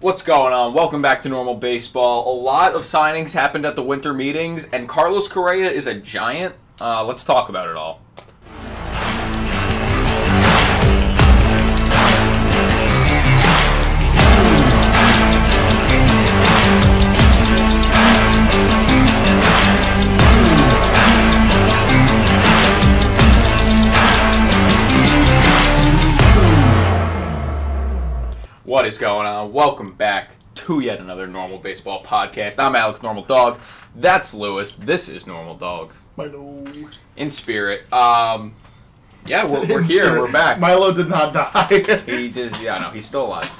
What's going on? Welcome back to Normal Baseball. A lot of signings happened at the winter meetings, and Carlos Correa is a giant. Let's talk about it all. What is going on? Welcome back to yet another Normal Baseball podcast. I'm Alex Normal Dog. That's Lewis. This is Normal Dog. Milo. In spirit. Yeah, we're here. We're back. Milo did not die. He does. Yeah, no, he's still alive.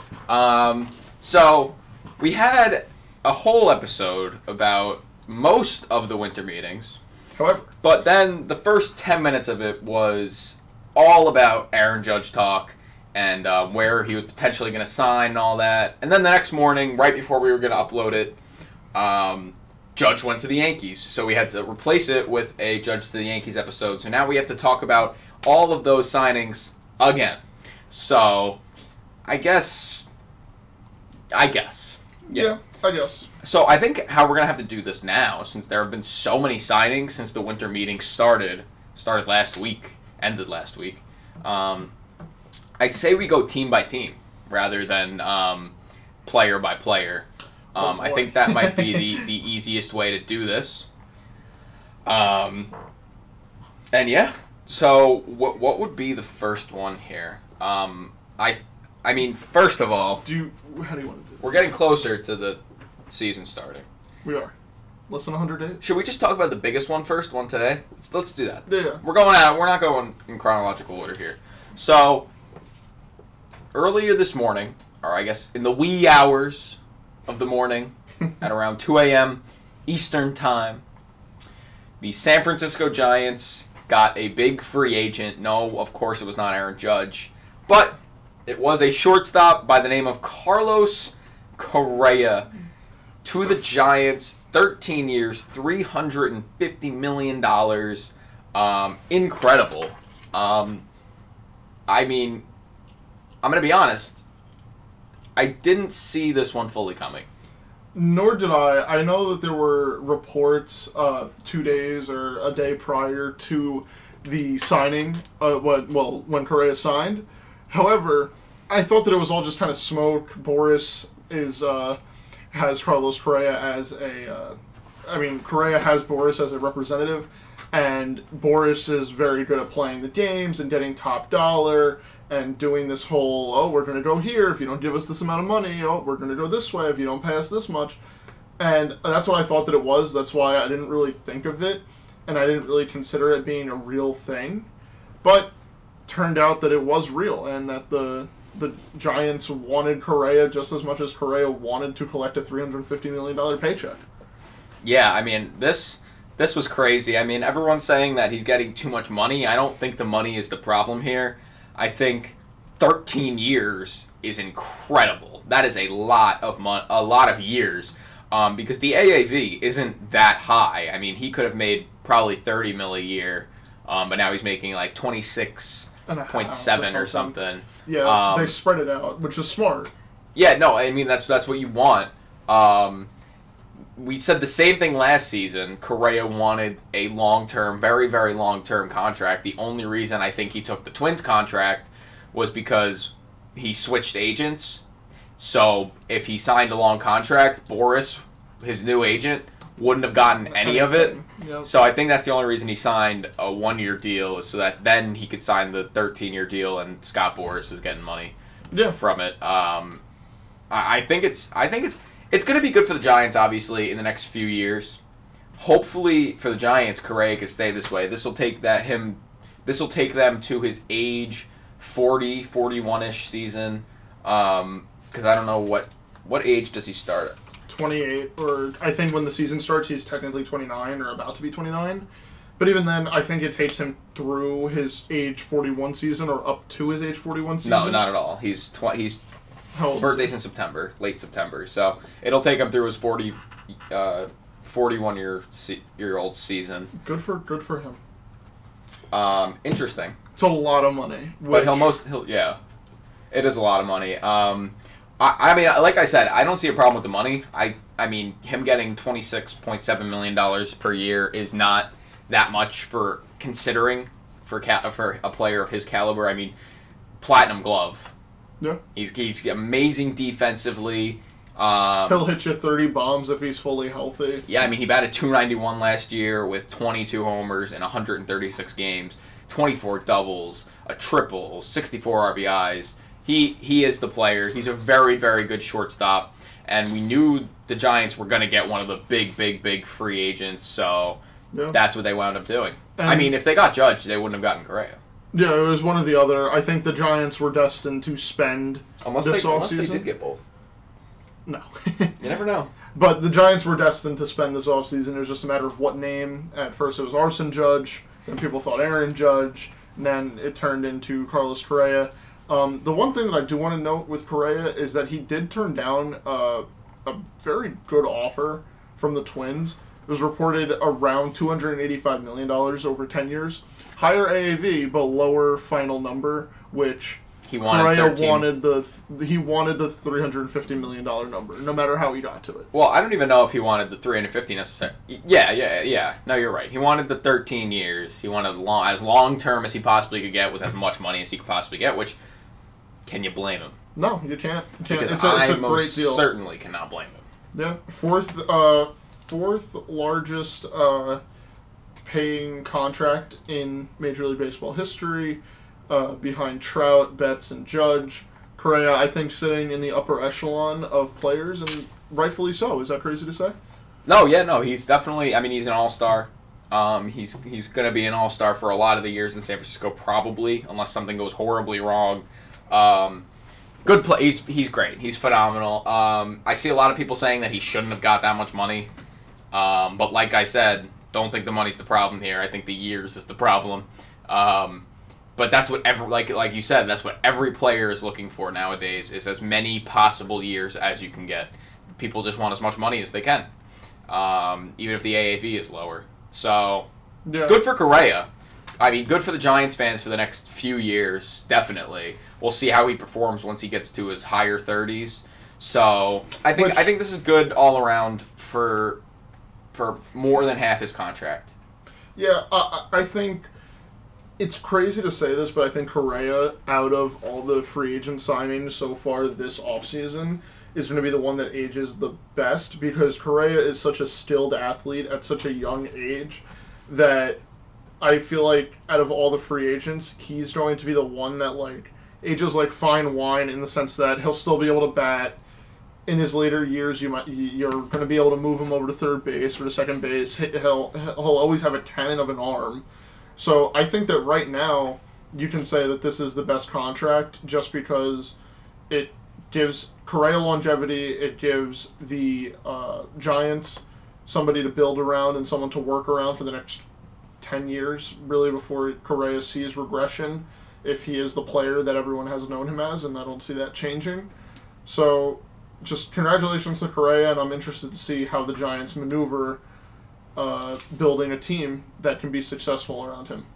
So we had a whole episode about most of the winter meetings. However, but then the first 10 minutes of it was all about Aaron Judge talk. And where he was potentially going to sign and all that. And then the next morning, right before we were going to upload it, Judge went to the Yankees. So we had to replace it with a Judge to the Yankees episode. So now we have to talk about all of those signings again. So I guess. Yeah, I guess. So I think how we're going to have to do this now, since there have been so many signings since the winter meeting started last week, ended last week. I'd say we go team by team rather than player by player. I think that might be the easiest way to do this. And yeah, so what would be the first one here? I mean, first of all, how do you want to do this? We're getting closer to the season starting. We are. Less than 100 days. Should we just talk about the biggest one first, one today? Let's do that. Yeah. We're not going in chronological order here. So earlier this morning, or I guess in the wee hours of the morning, at around 2 a.m. Eastern Time, the San Francisco Giants got a big free agent. No, of course it was not Aaron Judge, but it was a shortstop by the name of Carlos Correa to the Giants, 13 years, $350 million. Incredible. I mean, I'm going to be honest, I didn't see this one fully coming. Nor did I. I know that there were reports 2 days or a day prior to the signing, when Correa signed. However, I thought that it was all just kind of smoke. Boris has Carlos Correa as Correa has Boris as a representative, and Boris is very good at playing the games and getting top dollar and doing this whole, oh, we're going to go here if you don't give us this amount of money. Oh, we're going to go this way if you don't pay us this much. And that's what I thought that it was. That's why I didn't really think of it, and I didn't really consider it being a real thing. But turned out that it was real, and that the Giants wanted Correa just as much as Correa wanted to collect a $350 million paycheck. Yeah, I mean, this was crazy. I mean, everyone's saying that he's getting too much money. I don't think the money is the problem here. I think 13 years is incredible. That is a lot of years, because the AAV isn't that high. I mean, he could have made probably $30 million a year, but now he's making like 26.7 or something. Yeah, they spread it out, which is smart. Yeah, no, I mean that's what you want. We said the same thing last season. Correa wanted a long-term, very, very long-term contract. The only reason I think he took the Twins contract was because he switched agents. So if he signed a long contract, Boris, his new agent, wouldn't have gotten any of it. Yep. So I think that's the only reason he signed a one-year deal, so that then he could sign the 13-year deal, and Scott Boras is getting money from it. I think it's going to be good for the Giants, obviously, in the next few years. Hopefully, for the Giants, Correa can stay this way. This will take them to his age 40, 41-ish season. Because I don't know what age does he start at? 28, or I think when the season starts, he's technically 29 or about to be 29. But even then, I think it takes him through his age 41 season or up to his age 41 season. No, not at all. His birthday's in September, late September. So it'll take him through his 41-year-old season. Good for him. Interesting. It's a lot of money. But it is a lot of money. I mean, like I said, I don't see a problem with the money. I mean, him getting $26.7 million per year is not that much for considering for a player of his caliber. I mean, platinum glove. Yeah. He's amazing defensively. He'll hit you 30 bombs if he's fully healthy. Yeah, I mean, he batted .291 last year with 22 homers in 136 games, 24 doubles, a triple, 64 RBIs. He is the player. He's a very, very good shortstop, and we knew the Giants were going to get one of the big free agents, so that's what they wound up doing. And I mean, if they got Judge, they wouldn't have gotten Correa. Yeah, it was one or the other. I think the Giants were destined to spend unless this offseason. Unless they did get both. No. You never know. But the Giants were destined to spend this offseason. It was just a matter of what name. At first it was Arson Judge, then people thought Aaron Judge, and then it turned into Carlos Correa. The one thing that I do want to note with Correa is that he did turn down a very good offer from the Twins. It was reported around $285 million over 10 years. Higher AAV, but lower final number, which Correa wanted the $350 million number, no matter how he got to it. Well, I don't even know if he wanted the 350 necessarily. Yeah. No, you're right. He wanted the 13 years. He wanted as long term as he possibly could get with as much money as he could possibly get, which, can you blame him? No, you can't. Because it's a great deal. Certainly cannot blame him. Yeah. Fourth largest paying contract in Major League Baseball history, behind Trout, Betts, and Judge. Correa, I think, sitting in the upper echelon of players, and rightfully so. Is that crazy to say? No, he's definitely. I mean, he's an all-star. He's going to be an all-star for a lot of the years in San Francisco, probably, unless something goes horribly wrong. Good play. He's great. He's phenomenal. I see a lot of people saying that he shouldn't have got that much money. But like I said, don't think the money's the problem here. I think the years is the problem. But that's what like you said, that's what every player is looking for nowadays, is as many possible years as you can get. People just want as much money as they can, even if the AAV is lower. So, good for Correa. I mean, good for the Giants fans for the next few years, definitely. We'll see how he performs once he gets to his higher 30s. So, I think this is good all around for more than half his contract. Yeah, I think it's crazy to say this, but I think Correa, out of all the free agent signings so far this offseason, is going to be the one that ages the best, because Correa is such a skilled athlete at such a young age that I feel like out of all the free agents, he's going to be the one that ages like fine wine, in the sense that he'll still be able to bat. In his later years, you're going to be able to move him over to third base or to second base. He'll always have a cannon of an arm. So I think that right now you can say that this is the best contract, just because it gives Correa longevity. It gives the Giants somebody to build around and someone to work around for the next 10 years, really, before Correa sees regression, if he is the player that everyone has known him as, and I don't see that changing. So just congratulations to Correa, and I'm interested to see how the Giants maneuver building a team that can be successful around him.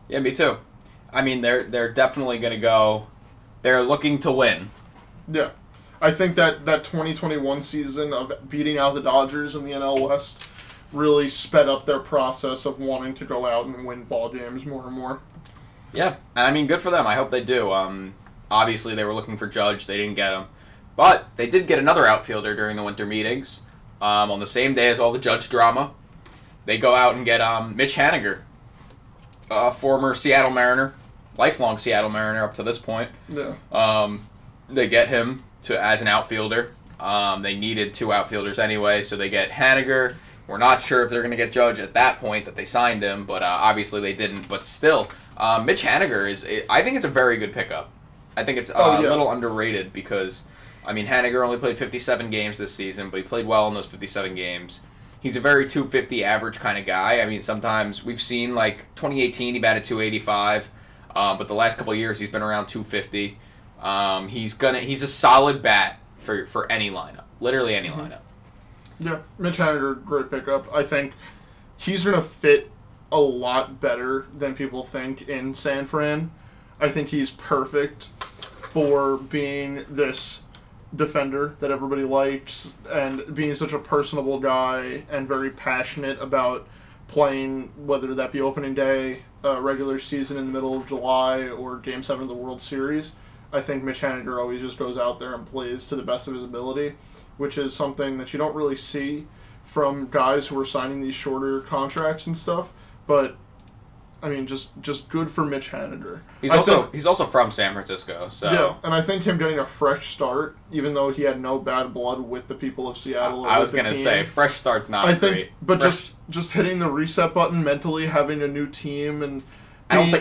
Yeah, me too. I mean, they're definitely going to go. They're looking to win. Yeah. I think that 2021 season of beating out the Dodgers in the NL West really sped up their process of wanting to go out and win ball games more and more. Yeah, and I mean, good for them. I hope they do. Obviously, they were looking for Judge. They didn't get him. But they did get another outfielder during the winter meetings. On the same day as all the Judge drama, they go out and get Mitch Haniger, former Seattle Mariner, lifelong Seattle Mariner up to this point. Yeah. They get him as an outfielder. They needed two outfielders anyway, so they get Haniger. We're not sure if they're going to get Judge at that point that they signed him, but obviously they didn't. But still, Mitch Haniger I think it's a very good pickup. I think it's a little underrated because, I mean, Haniger only played 57 games this season, but he played well in those 57 games. He's a very 250 average kind of guy. I mean, sometimes we've seen, 2018, he batted 285, but the last couple of years he's been around 250. He's a solid bat for any lineup, literally any lineup. Yeah, Mitch Haniger, great pickup. I think he's going to fit a lot better than people think in San Fran. I think he's perfect for being this defender that everybody likes, and being such a personable guy and very passionate about playing, whether that be opening day, regular season in the middle of July, or Game 7 of the World Series. I think Mitch Haniger always just goes out there and plays to the best of his ability, which is something that you don't really see from guys who are signing these shorter contracts and stuff. But I mean, just good for Mitch Haniger. He's also from San Francisco, so yeah. And I think him getting a fresh start, even though he had no bad blood with the people of Seattle. I was gonna say fresh start's not great. But just hitting the reset button mentally, having a new team, and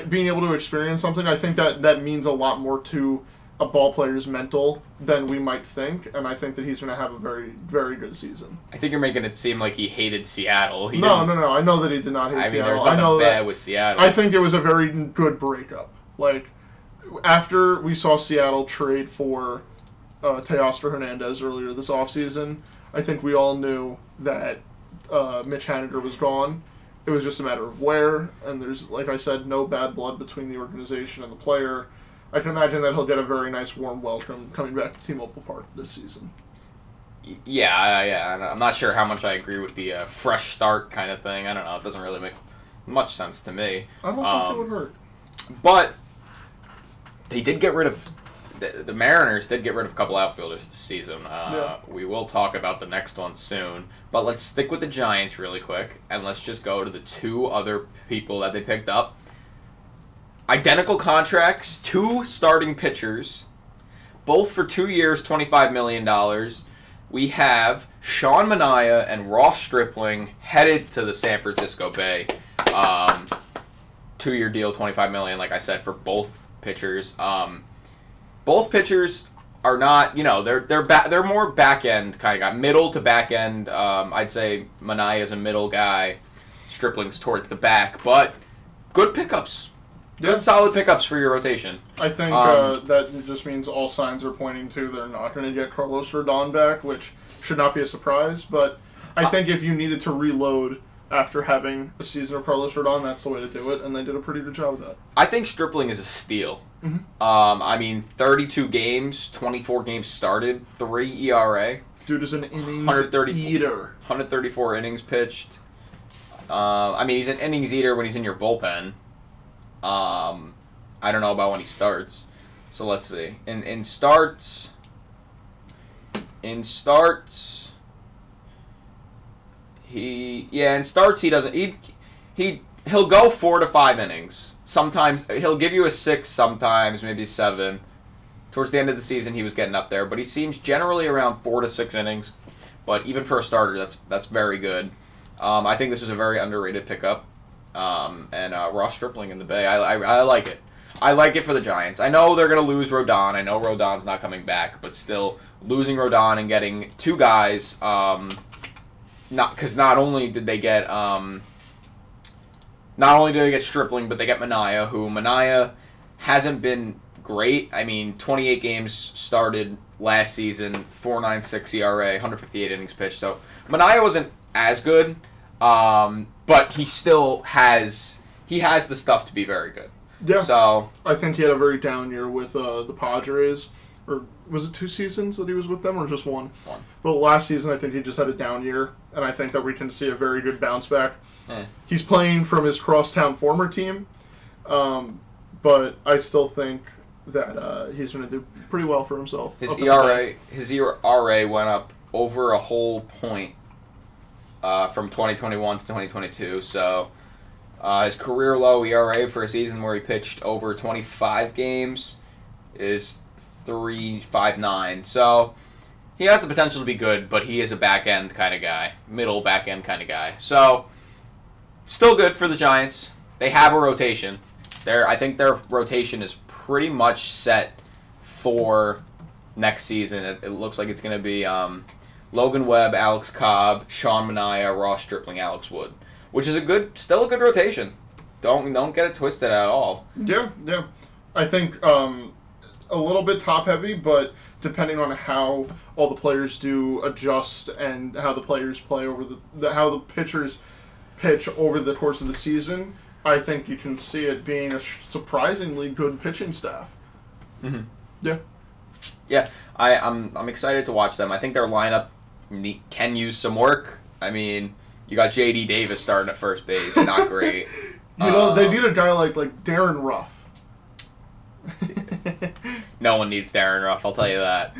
being able to experience something, I think that means a lot more to a ball player's mental than we might think, and I think that he's going to have a very, very good season. I think you're making it seem like he hated Seattle. No. I know that he did not hate Seattle. There's nothing bad with Seattle. I think it was a very good breakup. Like, after we saw Seattle trade for Teoscar Hernandez earlier this offseason, I think we all knew that Mitch Haniger was gone. It was just a matter of where, and there's, like I said, no bad blood between the organization and the player. I can imagine that he'll get a very nice, warm welcome coming back to T-Mobile Park this season. Yeah. I'm not sure how much I agree with the fresh start kind of thing. I don't know. It doesn't really make much sense to me. I don't think it would hurt. But they did get rid of... The Mariners did get rid of a couple outfielders this season. We will talk about the next one soon. But let's stick with the Giants really quick, and let's just go to the two other people that they picked up. Identical contracts, 2 starting pitchers, both for 2 years, $25 million. We have Sean Manaea and Ross Stripling headed to the San Francisco Bay. 2-year deal, $25 million, like I said, for both pitchers. Both pitchers are not, they're more back end kind of guy, middle to back end. I'd say Manaea's a middle guy, Stripling's towards the back, but good pickups. Good, solid pickups for your rotation. I think that just means all signs are pointing to they're not going to get Carlos Rodon back, which should not be a surprise. But I think if you needed to reload after having a season of Carlos Rodon, that's the way to do it, and they did a pretty good job of that. I think Stripling is a steal. Mm-hmm. 32 games, 24 games started, 3 ERA. Dude is an innings eater. 134 innings pitched. He's an innings eater when he's in your bullpen. I don't know about when he starts. So let's see. In starts he doesn't he'll go 4 to 5 innings. Sometimes he'll give you a 6, sometimes maybe 7. Towards the end of the season he was getting up there, but he seems generally around 4 to 6 innings. But even for a starter, that's very good. I think this is a very underrated pickup. And Ross Stripling in the Bay. I like it. I like it for the Giants. I know they're going to lose Rodon. I know Rodon's not coming back, but still losing Rodon and getting 2 guys. Not only did they get Stripling, but they get Manaea, who Manaea hasn't been great. 28 games started last season, 4.96 ERA, 158 innings pitched. So Manaea wasn't as good. But he still has the stuff to be very good. Yeah. So I think he had a very down year with the Padres. Or was it 2 seasons that he was with them, or just 1? 1. But last season I think he just had a down year, and I think that we can see a very good bounce back. He's playing from his crosstown former team, but I still think that he's going to do pretty well for himself. His ERA went up over a whole point. From 2021 to 2022, so his career low ERA for a season where he pitched over 25 games is 3.59. So he has the potential to be good, but he is a back end kind of guy, middle back end kind of guy. So still good for the Giants. They have a rotation. I think their rotation is pretty much set for next season. It looks like it's going to be Logan Webb, Alex Cobb, Sean Manaea, Ross Stripling, Alex Wood, which is still a good rotation. Don't get it twisted at all. Yeah. I think a little bit top heavy, but depending on how all the players do adjust and how the players play over how the pitchers pitch over the course of the season, I think you can see it being a surprisingly good pitching staff. Mm-hmm. Yeah. Yeah, I'm excited to watch them. I think their lineup can use some work. I mean, you got J.D. Davis starting at first base, not great. They need a guy like Darren Ruff. No one needs Darren Ruff, I'll tell you that.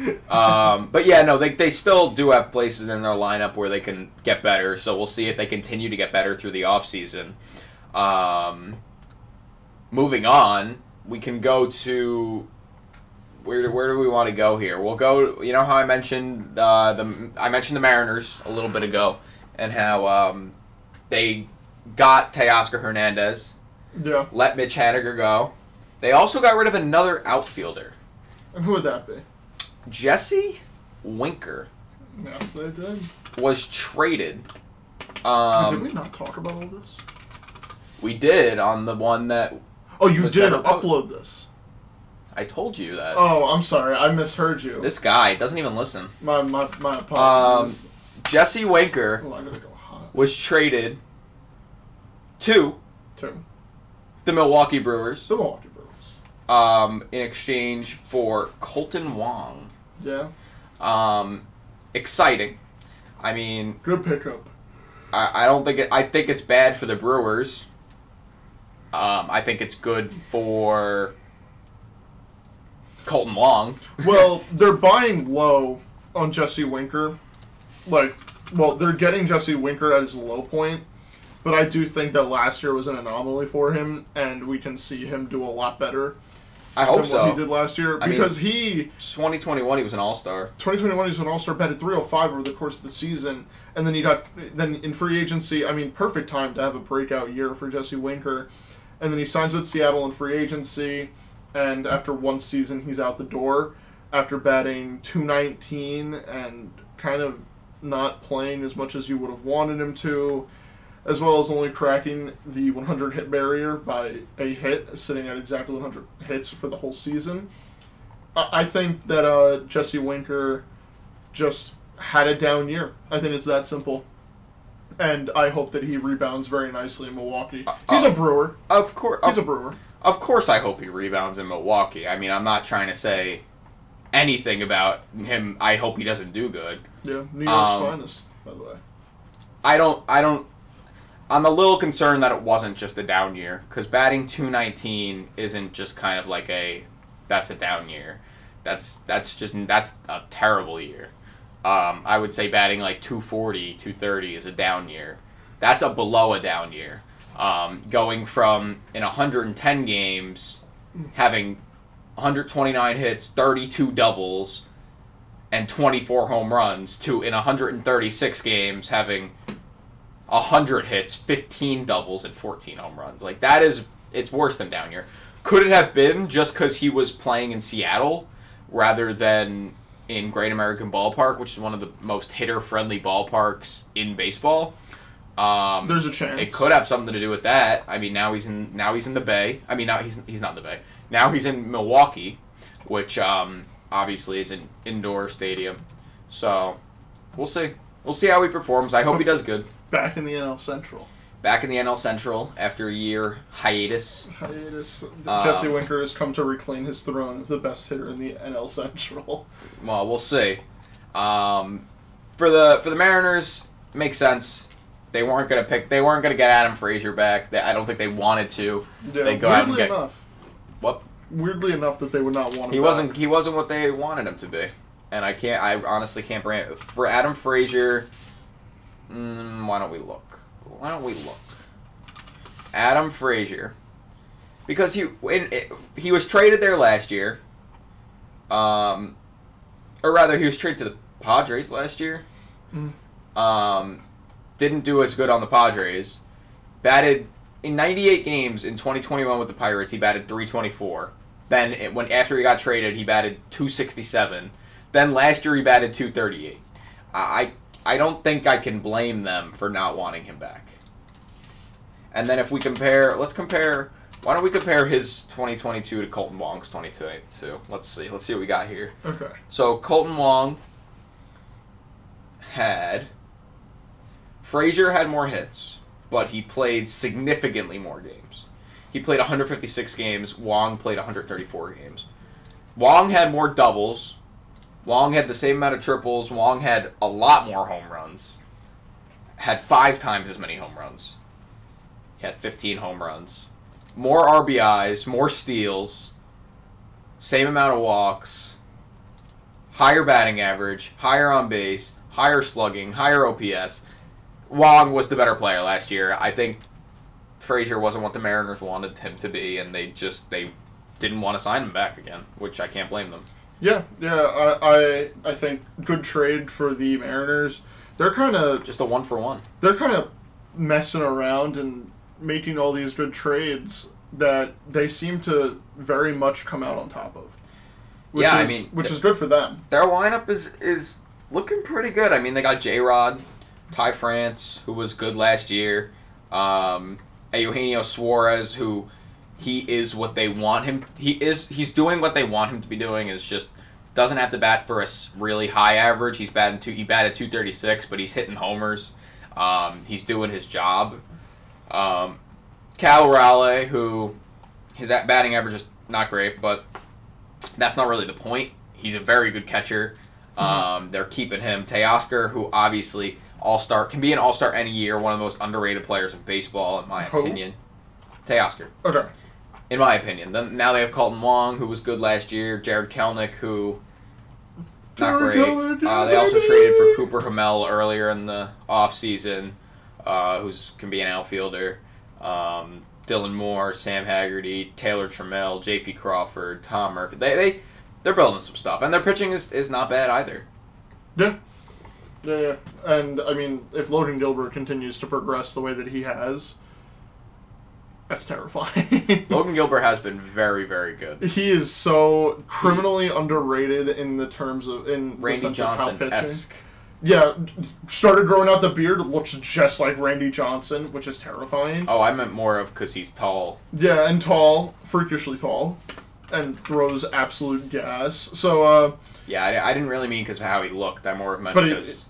But yeah, no, they still do have places in their lineup where they can get better, so we'll see if they continue to get better through the offseason. Moving on, we can go to... Where do we want to go here? We'll go, you know how I mentioned the Mariners a little bit ago, and how they got Teoscar Hernandez, let Mitch Haniger go. They also got rid of another outfielder. And who would that be? Jesse Winker. Yes, they did. Was traded. Did we not talk about all this? We did on the one that... Oh, you did upload this. I told you that. Oh, I'm sorry. I misheard you. This guy doesn't even listen. My apologies. Jesse Winker I'm gonna go hot. was traded to the Milwaukee Brewers. The Milwaukee Brewers. In exchange for Colton Wong. Yeah. Exciting. I mean... Good pickup. I don't think I think it's bad for the Brewers. I think it's good for Colton Wong. Well, they're buying low on Jesse Winker. They're getting Jesse Winker at his low point, but I do think that last year was an anomaly for him, and we can see him do a lot better. I hope so. What he did last year, because 2021 he was an All-Star. 2021 he was an All-Star, batted 305 over the course of the season, and then in free agency, perfect time to have a breakout year for Jesse Winker, and then he signs with Seattle in free agency, and after one season he's out the door after batting .219 and kind of not playing as much as you would have wanted him to, as well as only cracking the 100 hit barrier by a hit, sitting at exactly 100 hits for the whole season. I think that Jesse Winker just had a down year. I think it's that simple. And I hope that he rebounds very nicely in Milwaukee. He's a Brewer. Of course. He's a Brewer. Of course I hope he rebounds in Milwaukee. I mean, I'm not trying to say anything about him. I hope he doesn't do good. Yeah, New York's finest, by the way. I'm a little concerned that it wasn't just a down year, because batting .219 isn't just kind of like that's a down year. That's a terrible year. I would say batting like .240, .230 is a down year. That's a below a down year. Going from in 110 games having 129 hits, 32 doubles, and 24 home runs to in 136 games having 100 hits, 15 doubles, and 14 home runs. It's worse than down year. Could it have been just because he was playing in Seattle rather than in Great American Ballpark, which is one of the most hitter-friendly ballparks in baseball? There's a chance. It could have something to do with that. I mean, now he's in the Bay. I mean, now he's not in the Bay. Now he's in Milwaukee, which obviously is an indoor stadium. So we'll see. We'll see how he performs. I hope he does good. Back in the NL Central. Back in the NL Central after a year hiatus. Jesse Winker has come to reclaim his throne of the best hitter in the NL Central. Well, we'll see. For the Mariners, makes sense. They weren't gonna get Adam Frazier back. I don't think they wanted to. Yeah, they go out and get enough. What? Weirdly enough, that they would not want him. He wasn't what they wanted him to be, and I honestly can't bring it for Adam Frazier. Why don't we look? Adam Frazier, because he was traded there last year. Or rather, he was traded to the Padres last year. Didn't do as good on the Padres. Batted in 98 games in 2021 with the Pirates. He batted .324. Then after he got traded, he batted .267. Then last year he batted .238. I don't think I can blame them for not wanting him back. And then if we compare, why don't we compare his 2022 to Colton Wong's 2022? Let's see what we got here. Okay. So Colton Wong Frazier had more hits, but he played significantly more games. He played 156 games. Wong played 134 games. Wong had more doubles, Wong had the same amount of triples. Wong had a lot more home runs. Had 5 times as many home runs. He had 15 home runs. More RBIs, more steals, same amount of walks, higher batting average, higher on base, higher slugging, higher OPS. Wong was the better player last year. I think Frazier wasn't what the Mariners wanted him to be, and they didn't want to sign him back again, which I can't blame them. Yeah. I think good trade for the Mariners. They're kind of just a 1-for-1. They're kind of messing around and making all these good trades that they seem to very much come out on top of. Which is good for them. Their lineup is looking pretty good. I mean, they got J-Rod, Ty France, who was good last year, Eugenio Suarez, who he is what they want him. He's doing what they want him to be doing. Is just doesn't have to bat for a really high average. He batted 236, but he's hitting homers. He's doing his job. Cal Raleigh, who his batting average is not great, but that's not really the point. He's a very good catcher. They're keeping him. Teoscar, who obviously can be an all-star any year, one of the most underrated players in baseball, in my opinion. Teoscar. Okay. In my opinion. Then now they have Colton Wong, who was good last year. Jared Kelenic, who not great. They also traded for Cooper Hamel earlier in the offseason, who can be an outfielder. Dylan Moore, Sam Haggerty, Taylor Trammell, J.P. Crawford, Tom Murphy. They're building some stuff, and their pitching is not bad either. Yeah. And I mean, if Logan Gilbert continues to progress the way that he has, that's terrifying. Logan Gilbert has been very, very good. He is so criminally underrated in the terms of Randy Johnson-esque. Yeah, started growing out the beard, looks just like Randy Johnson, which is terrifying. Oh, I meant more of because he's tall. Yeah, and tall, freakishly tall, and throws absolute gas. So, yeah, I didn't really mean because of how he looked. I more meant because...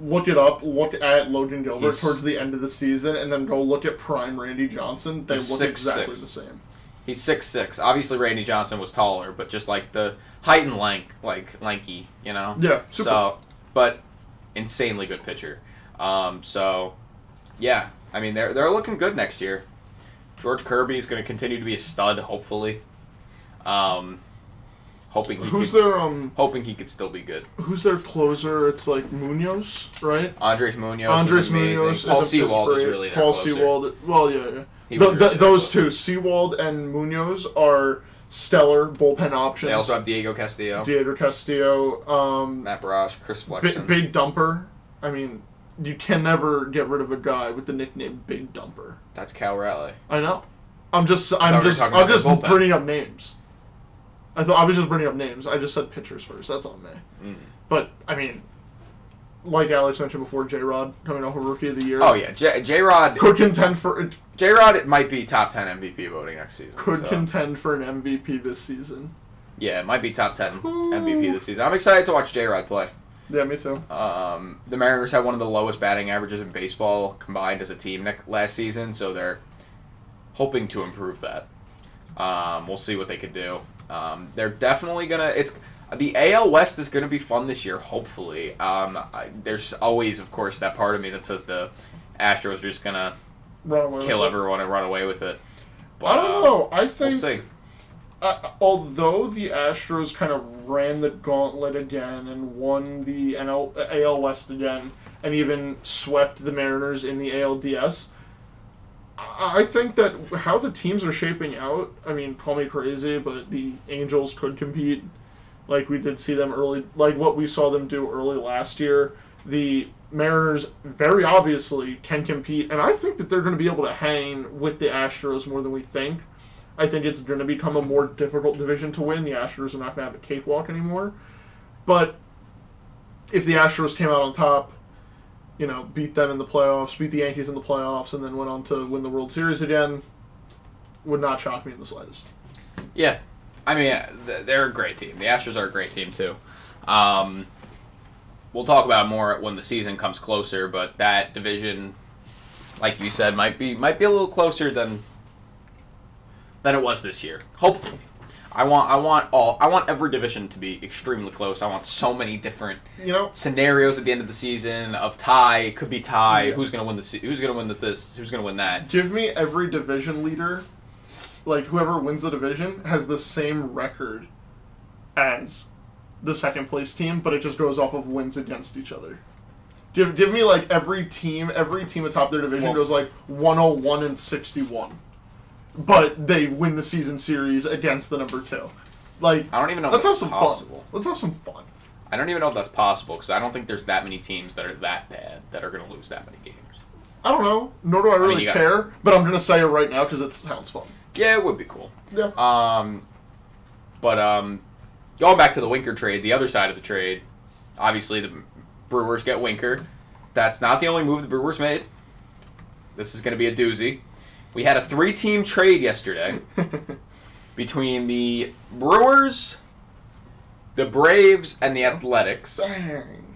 look it up, look at Logan Gilbert towards the end of the season, and then go look at prime Randy Johnson. They look exactly the same. He's 6'6". Obviously, Randy Johnson was taller, but just like the height and length, like lanky, you know? Yeah, super. But insanely good pitcher. Yeah, I mean, they're looking good next year. George Kirby is going to continue to be a stud, hopefully. Hoping he could still be good. Who's their closer? It's like Munoz, right? Andres Munoz is amazing. Paul Sewald is really their closer. Sewald. Well, yeah. Those two, Sewald and Munoz, are stellar bullpen options. They also have Diego Castillo, Matt Brash, Chris Flexen. Big Dumper. I mean, you can never get rid of a guy with the nickname Big Dumper. That's Cal Raleigh. I know. I'm just bringing up names. I was just bringing up names. I just said pitchers first. That's on me. But I mean, like Alex mentioned before, J-Rod coming off a Rookie of the Year. Oh yeah, J-Rod could contend for. J-Rod it might be top 10 MVP voting next season. Contend for an MVP this season. Yeah, it might be top 10 MVP this season. I'm excited to watch J-Rod play. Yeah, me too. The Mariners had one of the lowest batting averages in baseball combined as a team last season, so they're hoping to improve that. We'll see what they could do. They're definitely gonna. The AL West is gonna be fun this year. Hopefully, there's always, of course, that part of me that says the Astros are just gonna kill everyone and run away with it. But, I don't know. I think we'll see. Although the Astros kind of ran the gauntlet again and won the AL West again, and even swept the Mariners in the ALDS. I think that how the teams are shaping out, I mean, call me crazy, but the Angels could compete. Like we did see them early, like what we saw them do early last year. The Mariners very obviously can compete, and I think that they're going to be able to hang with the Astros more than we think. I think it's going to become a more difficult division to win. The Astros are not going to have a cakewalk anymore. But if the Astros came out on top, beat them in the playoffs, beat the Yankees in the playoffs, and then went on to win the World Series again, would not shock me in the slightest. Yeah. I mean, they're a great team. The Astros are a great team, too. We'll talk about it more when the season comes closer, but that division, like you said, might be a little closer than it was this year. Hopefully. I want every division to be extremely close. I want so many different scenarios at the end of the season of tie. It could be tie. Yeah. Who's gonna win who's gonna win this? Who's gonna win that? Give me every division leader, like whoever wins the division has the same record as the second place team, but it just goes off of wins against each other. Give me like every team atop their division goes like 101-61. But they win the season series against the number 2. Like, I don't even know. Let's have some possible. fun. Let's have some fun. I don't even know if that's possible because I don't think there's that many teams that are that bad that are going to lose that many games. I don't know. Nor do I really care. But I'm going to say it right now because it sounds fun. Yeah, it would be cool. Yeah. But going back to the Winker trade, the other side of the trade, obviously the Brewers get Winker. That's not the only move the Brewers made. This is going to be a doozy. We had a 3-team trade yesterday between the Brewers, the Braves, and the Athletics. Dang.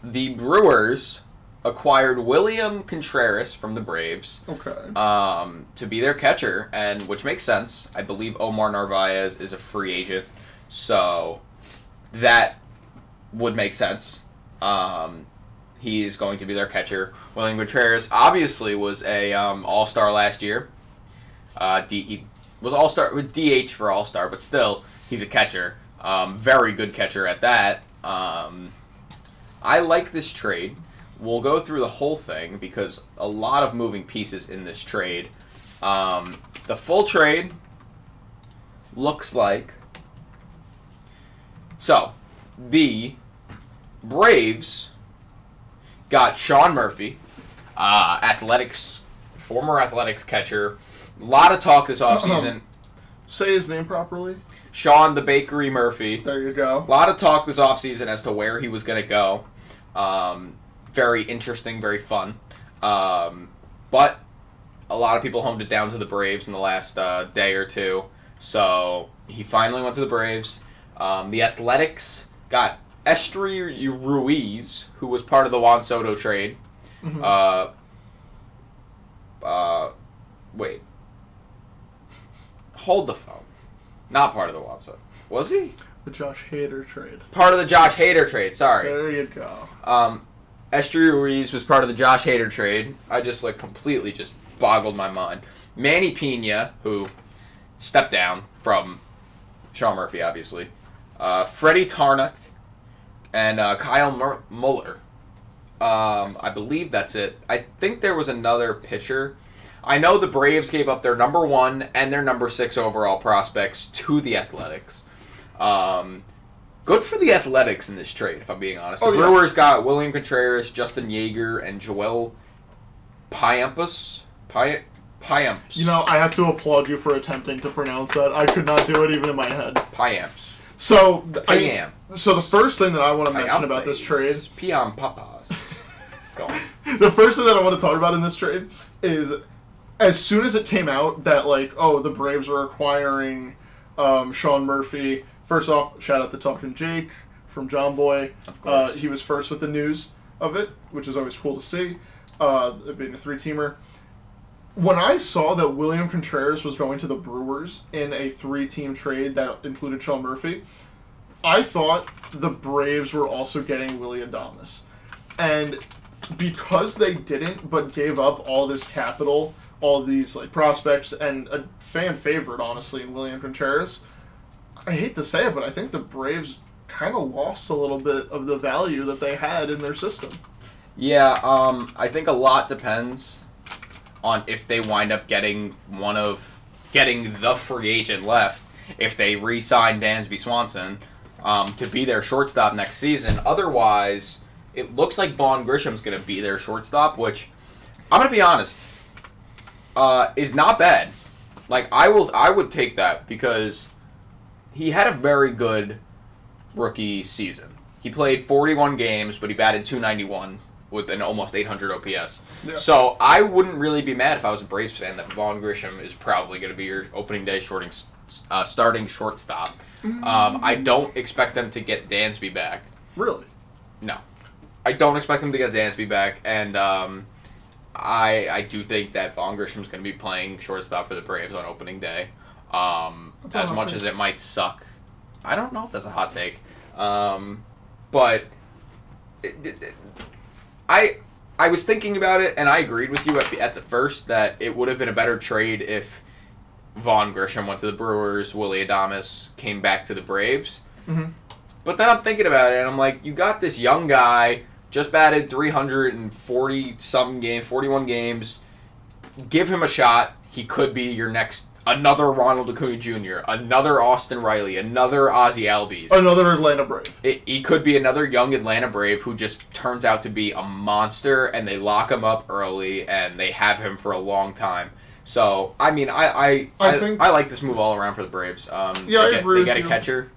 The Brewers acquired William Contreras from the Braves. Okay. To be their catcher, and which makes sense. I believe Omar Narvaez is a free agent, so that would make sense. He is going to be their catcher. William Contreras obviously was a All-Star last year. He was All-Star with DH for All-Star, but still, he's a catcher. Very good catcher at that. I like this trade. We'll go through the whole thing because a lot of moving pieces in this trade. The full trade looks like... So, the Braves got Sean Murphy, former Athletics catcher. A lot of talk this offseason. Say his name properly. Sean the Bakery Murphy. There you go. A lot of talk this offseason as to where he was going to go. Very interesting, very fun. But a lot of people honed it down to the Braves in the last day or two. So he finally went to the Braves. The Athletics got Esteury Ruiz, who was part of the Juan Soto trade. Mm-hmm. Wait. Hold the phone. Not part of the Juan Soto. Was he? The Josh Hader trade. Part of the Josh Hader trade, sorry. There you go. Esteury Ruiz was part of the Josh Hader trade. I just completely just boggled my mind. Manny Pena, who stepped down from Sean Murphy, obviously. Freddie Tarnock. And Kyle Muller. I believe that's it. I think there was another pitcher. I know the Braves gave up their number 1 and their number 6 overall prospects to the Athletics. Good for the Athletics in this trade, if I'm being honest. The Brewers got William Contreras, Justin Yeager, and Joel Payamps. You know, I have to applaud you for attempting to pronounce that. I could not do it even in my head. Payamps. So the first thing that I want to mention about this trade... Piam Papas. Go on. The first thing that I want to talk about in this trade is, as soon as it came out that, the Braves were acquiring Sean Murphy, first off, shout out to Talkin' Jake from John Boy. Of course. He was first with the news of it, which is always cool to see, it being a 3-teamer. When I saw that William Contreras was going to the Brewers in a 3-team trade that included Sean Murphy, I thought the Braves were also getting Willy Adames. And because they didn't, but gave up all this capital, all these prospects, and a fan favorite, honestly, in William Contreras, I hate to say it, but I think the Braves kind of lost a little bit of the value that they had in their system. Yeah, I think a lot depends on if they wind up getting the free agent left, if they re-sign Dansby Swanson to be their shortstop next season. Otherwise, it looks like Vaughn Grisham's going to be their shortstop, which, I'm going to be honest, is not bad. I would take that because he had a very good rookie season. He played 41 games, but he batted .291 with an almost 800 OPS. Yeah. So I wouldn't really be mad if I was a Braves fan that Vaughn Grisham is probably going to be your opening day starting shortstop. I don't expect them to get Dansby back. Really? No. I don't expect them to get Dansby back, and I do think that Vaughn Grisham's going to be playing shortstop for the Braves on opening day. As much as it might suck. I don't know if that's a hot take. But I was thinking about it, and I agreed with you at the first that it would have been a better trade if Vaughn Grisham went to the Brewers, Willy Adames came back to the Braves. Mm-hmm. But then I'm thinking about it, and I'm like, you got this young guy, just batted 340-something games, 41 games. Give him a shot. He could be your next, another Ronald Acuna Jr., another Austin Riley, another Ozzie Albies. Another Atlanta Brave. He could be another young Atlanta Brave who just turns out to be a monster, and they lock him up early, and they have him for a long time. So, I mean, I like this move all around for the Braves. I agree. They get a catcher.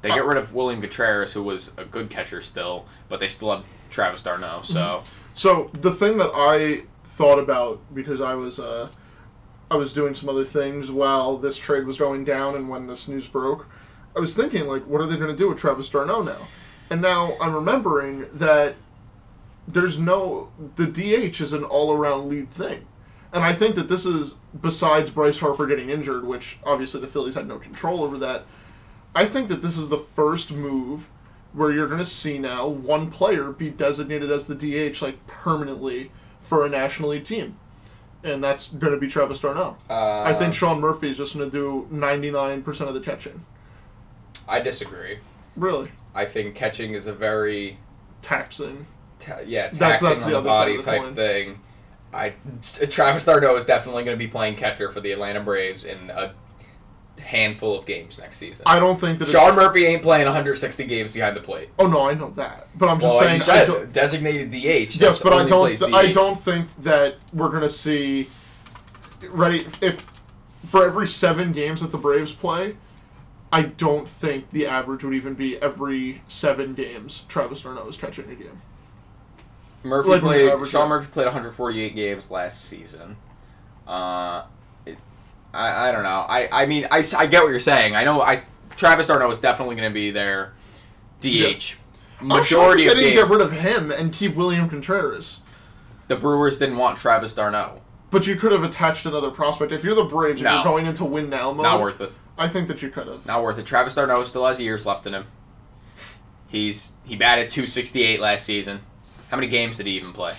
They get rid of William Contreras, who was a good catcher still, but they still have Travis d'Arnaud. So the thing that I thought about, because I was doing some other things while this trade was going down and when this news broke, I was thinking, like, what are they going to do with Travis d'Arnaud now? And now I'm remembering that the DH is an all-around lead thing. And I think that this is, besides Bryce Harper getting injured, which obviously the Phillies had no control over that, I think that this is the first move where you're going to see now one player be designated as the DH, like, permanently for a National League team. And that's going to be Travis d'Arnaud. I think Sean Murphy is just going to do 99% of the catching. I disagree. Really? I think catching is a very... taxing. Taxing on the body type thing. Travis d'Arnaud is definitely going to be playing catcher for the Atlanta Braves in a handful of games next season. I don't think that Sean Murphy ain't playing 160 games behind the plate. Oh no, I know that, but I'm just saying. You said designated DH. Yes, but I don't think that we're gonna see. If for every 7 games that the Braves play, I don't think the average would even be every 7 games Travis d'Arnaud is catching a game. Sean Murphy played 148 games last season. I don't know. I mean, I get what you're saying. I know Travis d'Arnaud is definitely going to be their DH. Yeah. Majority of games. They didn't get rid of him and keep William Contreras. The Brewers didn't want Travis d'Arnaud. But you could have attached another prospect. If you're the Braves and you're going into win now mode. Not worth it. I think that you could have. Not worth it. Travis d'Arnaud still has years left in him. He batted .268 last season. How many games did he even play?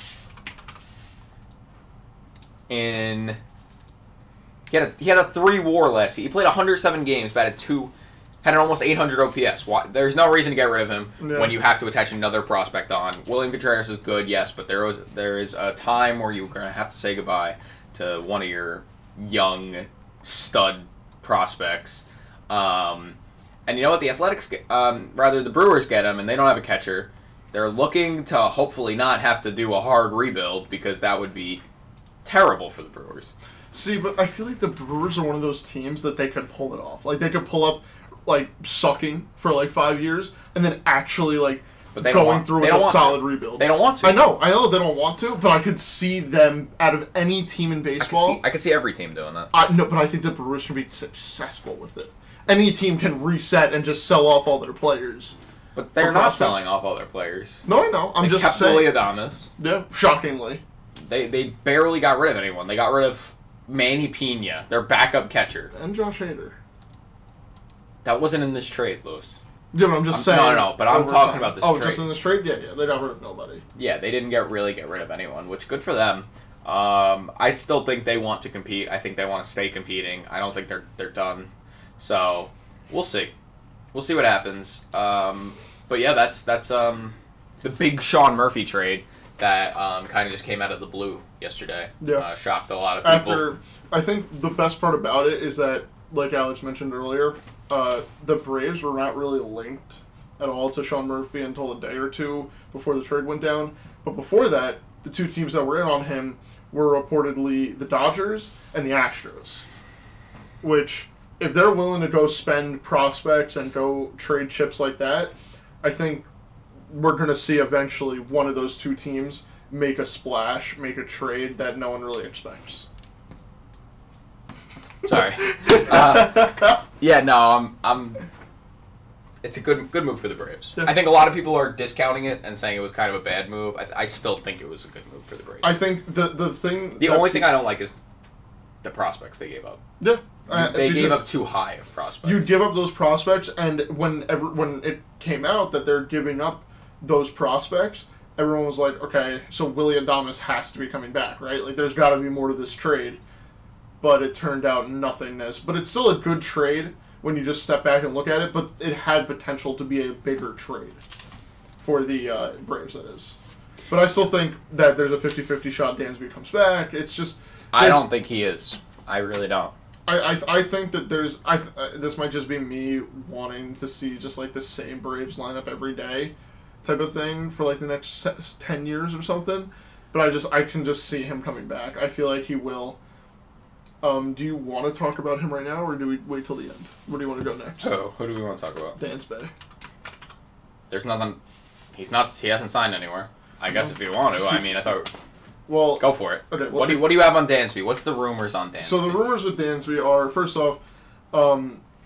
He had a 3 WAR last season. He played 107 games, batted had an almost 800 OPS. There's no reason to get rid of him when you have to attach another prospect on. William Contreras is good, yes, but there is a time where you're going to have to say goodbye to one of your young stud prospects. And you know what? The Athletics, the Brewers get him, and they don't have a catcher. They're looking to hopefully not have to do a hard rebuild because that would be terrible for the Brewers. See, but I feel like the Brewers are one of those teams that they could pull it off. Like, they could pull up, like, sucking for, like, 5 years and then actually, like, going through with a solid rebuild. They don't want to. I know they don't want to, but I could see them, out of any team in baseball... I could see every team doing that. No, but I think the Brewers can be successful with it. Any team can reset and just sell off all their players. But they're not selling off all their players. No, I know. I'm just saying. They kept Willy Adames. Yeah, shockingly. They barely got rid of anyone. They got rid of Manny Pena, their backup catcher. And Josh Hader. That wasn't in this trade, Louis. Yeah, but I'm just saying. No, but I'm talking about this trade. Oh, just in this trade? Yeah, they got rid of nobody. Yeah, they didn't really get rid of anyone, which good for them. I still think they want to compete. I think they want to stay competing. I don't think they're done. So, we'll see. We'll see what happens. But yeah, that's the big Sean Murphy trade that kind of just came out of the blue yesterday. Yeah. Shocked a lot of people. I think the best part about it is that, like Alex mentioned earlier, the Braves were not really linked at all to Sean Murphy until a day or two before the trade went down. But before that, the 2 teams that were in on him were reportedly the Dodgers and the Astros. Which, if they're willing to go spend prospects and go trade chips like that, I think we're going to see eventually one of those 2 teams make a splash, make a trade that no one really expects. Sorry. Yeah, no, it's a good move for the Braves. Yeah. I think a lot of people are discounting it and saying it was kind of a bad move. I still think it was a good move for the Braves. I think the only thing I don't like is the prospects they gave up. Yeah. They gave up too high of prospects. You give up those prospects, and when it came out that they're giving up those prospects, everyone was like, okay, so Willy Adames has to be coming back, right? Like, there's got to be more to this trade. But it turned out nothingness. But it's still a good trade when you just step back and look at it, but it had potential to be a bigger trade for the Braves, that is. But I still think that there's a 50-50 shot Dansby comes back. It's just... I don't think he is. I really don't. I think that there's... this might just be me wanting to see just like the same Braves lineup every day type of thing for like the next 10 years or something. But I can just see him coming back. I feel like he will. Do you want to talk about him right now, or do we wait till the end? Where do you want to go next? Who do we want to talk about? Dansby. There's nothing... He hasn't signed anywhere. I guess if you want to. I mean, I thought... Well, go for it. Okay. What do you have on Dansby? What's the rumors on Dansby? So the rumors with Dansby are, first off,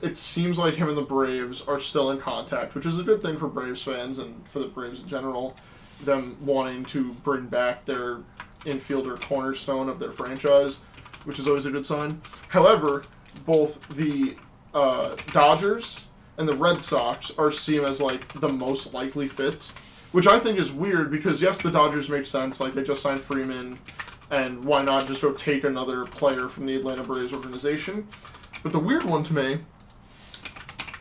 it seems like him and the Braves are still in contact, which is a good thing for Braves fans and for the Braves in general. Them wanting to bring back their infielder cornerstone of their franchise, which is always a good sign. However, both the Dodgers and the Red Sox are seen as like the most likely fits, which I think is weird because, yes, the Dodgers make sense. Like, they just signed Freeman, and why not just go take another player from the Atlanta Braves organization? But the weird one to me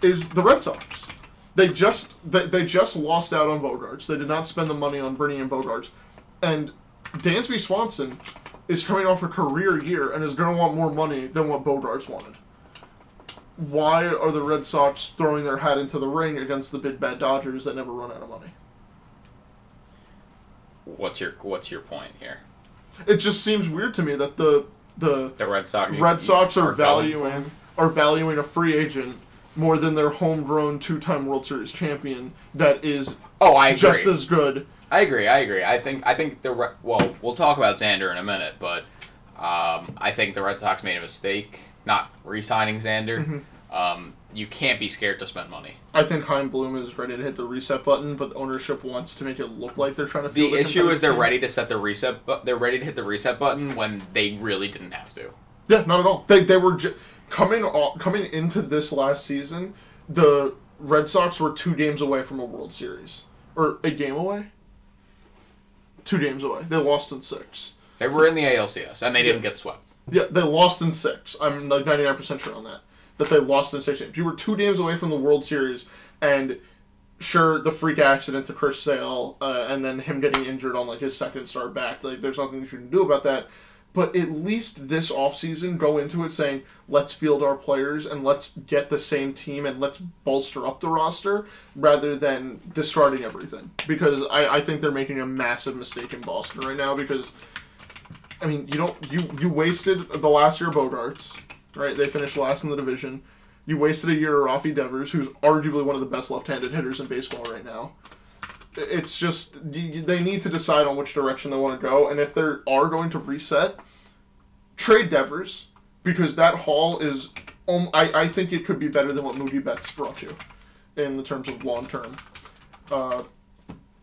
is the Red Sox. They just lost out on Bogarts. They did not spend the money on bringing in Bogarts. And Dansby Swanson is coming off a career year and is going to want more money than what Bogarts wanted. Why are the Red Sox throwing their hat into the ring against the big bad Dodgers that never run out of money? What's your point here? It just seems weird to me that the Red Sox are valuing a free agent more than their homegrown 2-time World Series champion that is just as good. I agree. I think we'll talk about Xander in a minute, but I think the Red Sox made a mistake not re-signing Xander. Mm-hmm. You can't be scared to spend money. I think Chaim Bloom is ready to hit the reset button, but ownership wants to make it look like they're trying to. The issue is they're ready to set the reset. They're ready to hit the reset button when they really didn't have to. Yeah, not at all. They were coming into this last season. The Red Sox were 2 games away from a World Series, or a game away. 2 games away. They lost in 6. They were in the ALCS and they didn't get swept. Yeah, they lost in 6. I'm like 99% sure on that. That they lost in 6 games. You were 2 games away from the World Series, and sure, the freak accident to Chris Sale, and then him getting injured on like his second start back. Like, there's nothing you can do about that. But at least this offseason, go into it saying, let's field our players and let's get the same team and let's bolster up the roster rather than discarding everything. Because I think they're making a massive mistake in Boston right now because, I mean, you wasted the last year of Bogarts, right? They finished last in the division. You wasted a year of Rafi Devers, who's arguably one of the best left-handed hitters in baseball right now. It's just, they need to decide on which direction they want to go, and if they are going to reset, trade Devers, because that haul is, I think it could be better than what Mookie Betts brought you, in the terms of long-term.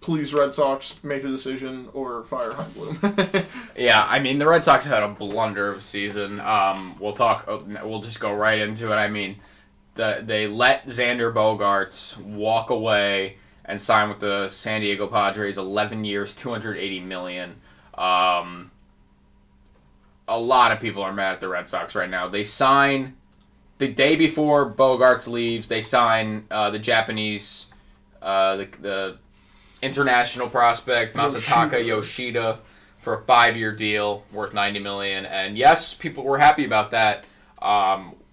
Please, Red Sox, make a decision or fire Chaim Bloom. Yeah, I mean, the Red Sox have had a blunder of a season. We'll just go right into it. I mean, they let Xander Bogaerts walk away and sign with the San Diego Padres, 11 years, $280 million. A lot of people are mad at the Red Sox right now. They sign, the day before Bogaerts leaves, they sign the Japanese, the international prospect, Masataka Yoshida, for a 5-year deal worth $90 million. And yes, people were happy about that.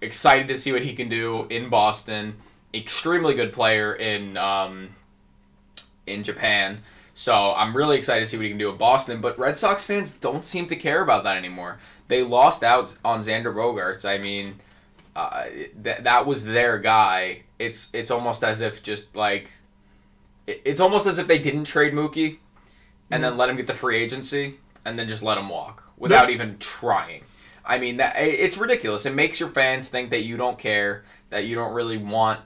Excited to see what he can do in Boston. Extremely good player in Japan. So I'm really excited to see what he can do in Boston. But Red Sox fans don't seem to care about that anymore. They lost out on Xander Bogaerts. I mean, that was their guy. It's almost as if just like, it's almost as if they didn't trade Mookie and then let him get the free agency and then just let him walk without even trying. I mean, it's ridiculous. It makes your fans think that you don't care, that you don't really want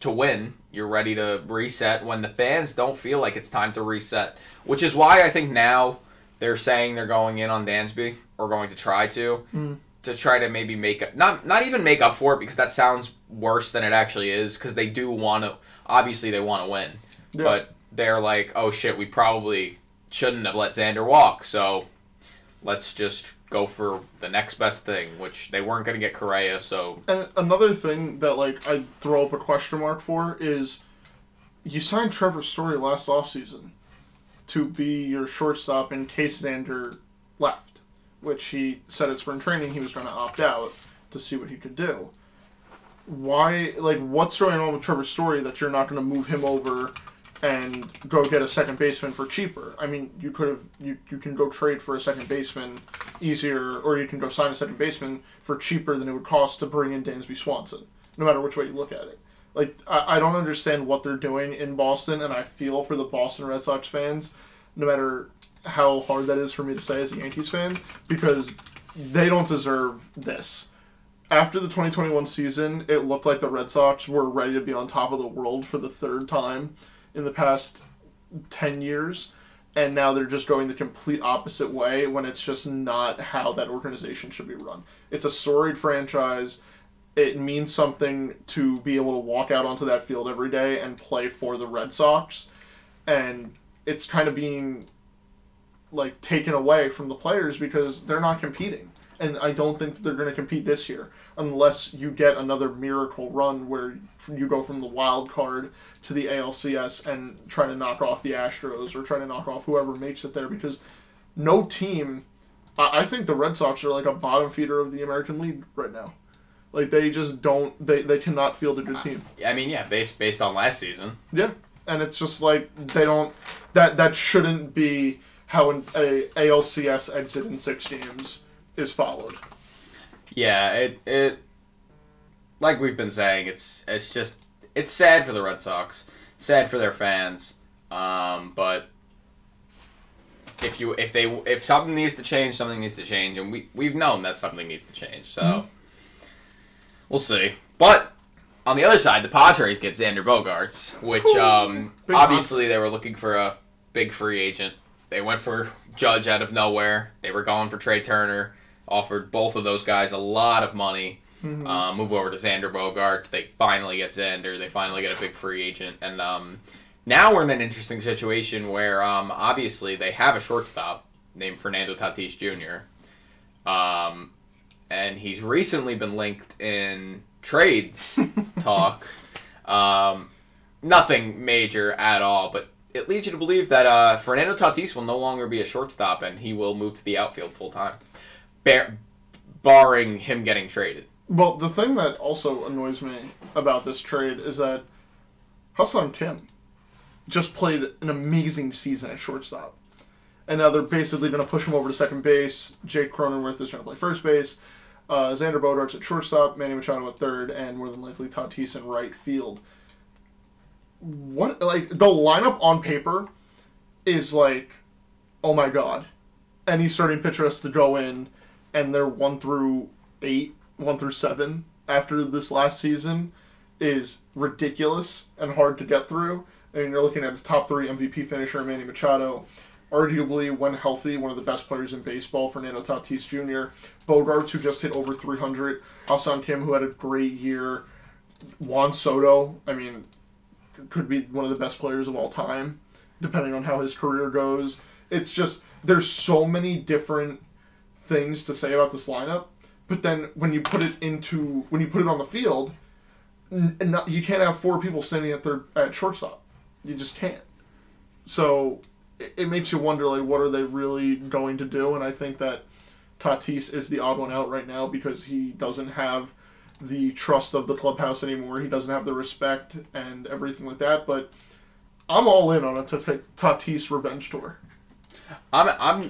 to win. You're ready to reset when the fans don't feel like it's time to reset, which is why I think now they're saying they're going in on Dansby or going to try to. to try to maybe make up, not even make up for it, because that sounds worse than it actually is, because they do want to, obviously they want to win, but they're like, oh shit, we probably shouldn't have let Xander walk, so let's just go for the next best thing, which they weren't going to get Correa, so... And another thing that, like, I throw up a question mark for is, you signed Trevor Story last offseason to be your shortstop in case Xander left, which he said at spring training he was going to opt out to see what he could do. Why, like, what's going on with Trevor Story that you're not going to move him over and go get a second baseman for cheaper? I mean, you could have, you can go trade for a second baseman easier, or you can go sign a second baseman for cheaper than it would cost to bring in Dansby Swanson, no matter which way you look at it. Like, I don't understand what they're doing in Boston, and I feel for the Boston Red Sox fans, no matter how hard that is for me to say as a Yankees fan, because they don't deserve this. After the 2021 season, it looked like the Red Sox were ready to be on top of the world for the third time in the past 10 years, and now they're just going the complete opposite way when it's just not how that organization should be run. It's a storied franchise. It means something to be able to walk out onto that field every day and play for the Red Sox, and it's kind of being like taken away from the players because they're not competing. And I don't think that they're going to compete this year unless you get another miracle run where you go from the wild card to the ALCS and try to knock off the Astros or try to knock off whoever makes it there, because no team... I think the Red Sox are like a bottom feeder of the American League right now. Like, they just don't... They cannot field a good team. I mean, yeah, based on last season. Yeah, and it's just like they don't... That shouldn't be how an ALCS exit in 6 games is followed. Yeah, it like we've been saying, it's sad for the Red Sox, sad for their fans, but if something needs to change, something needs to change, and we've known that something needs to change, so we'll see. But on the other side, the Padres get Xander Bogaerts, which obviously they were looking for a big free agent. They went for Judge out of nowhere. They were going for Trea Turner. Offered both of those guys a lot of money. Move over to Xander Bogaerts. They finally get Xander. They finally get a big free agent. And now we're in an interesting situation where obviously they have a shortstop named Fernando Tatis Jr. And he's recently been linked in trades talk. Nothing major at all, but it leads you to believe that Fernando Tatis will no longer be a shortstop and he will move to the outfield full time. Barring him getting traded. Well, the thing that also annoys me about this trade is that Ha-Seong Kim just played an amazing season at shortstop. And now they're basically going to push him over to second base. Jake Cronenworth is going to play first base. Xander Bogaerts at shortstop, Manny Machado at third, and more than likely Tatis in right field. What, like, the lineup on paper is like, oh my god. Any starting pitcher has to go in, and they're 1 through 8, 1 through 7 after this last season is ridiculous and hard to get through. I mean, you're looking at the top 3 MVP finisher, Manny Machado, arguably, when healthy, one of the best players in baseball, Fernando Tatis Jr., Bogaerts, who just hit over 300, Ha-Seong Kim, who had a great year, Juan Soto, I mean, could be one of the best players of all time, depending on how his career goes. It's just, there's so many different things to say about this lineup, but then when you put it on the field, you can't have 4 people standing at shortstop. You just can't. So it makes you wonder, like, what are they really going to do? And I think that Tatis is the odd one out right now because he doesn't have the trust of the clubhouse anymore. He doesn't have the respect and everything like that. But I'm all in on a Tatis revenge tour. I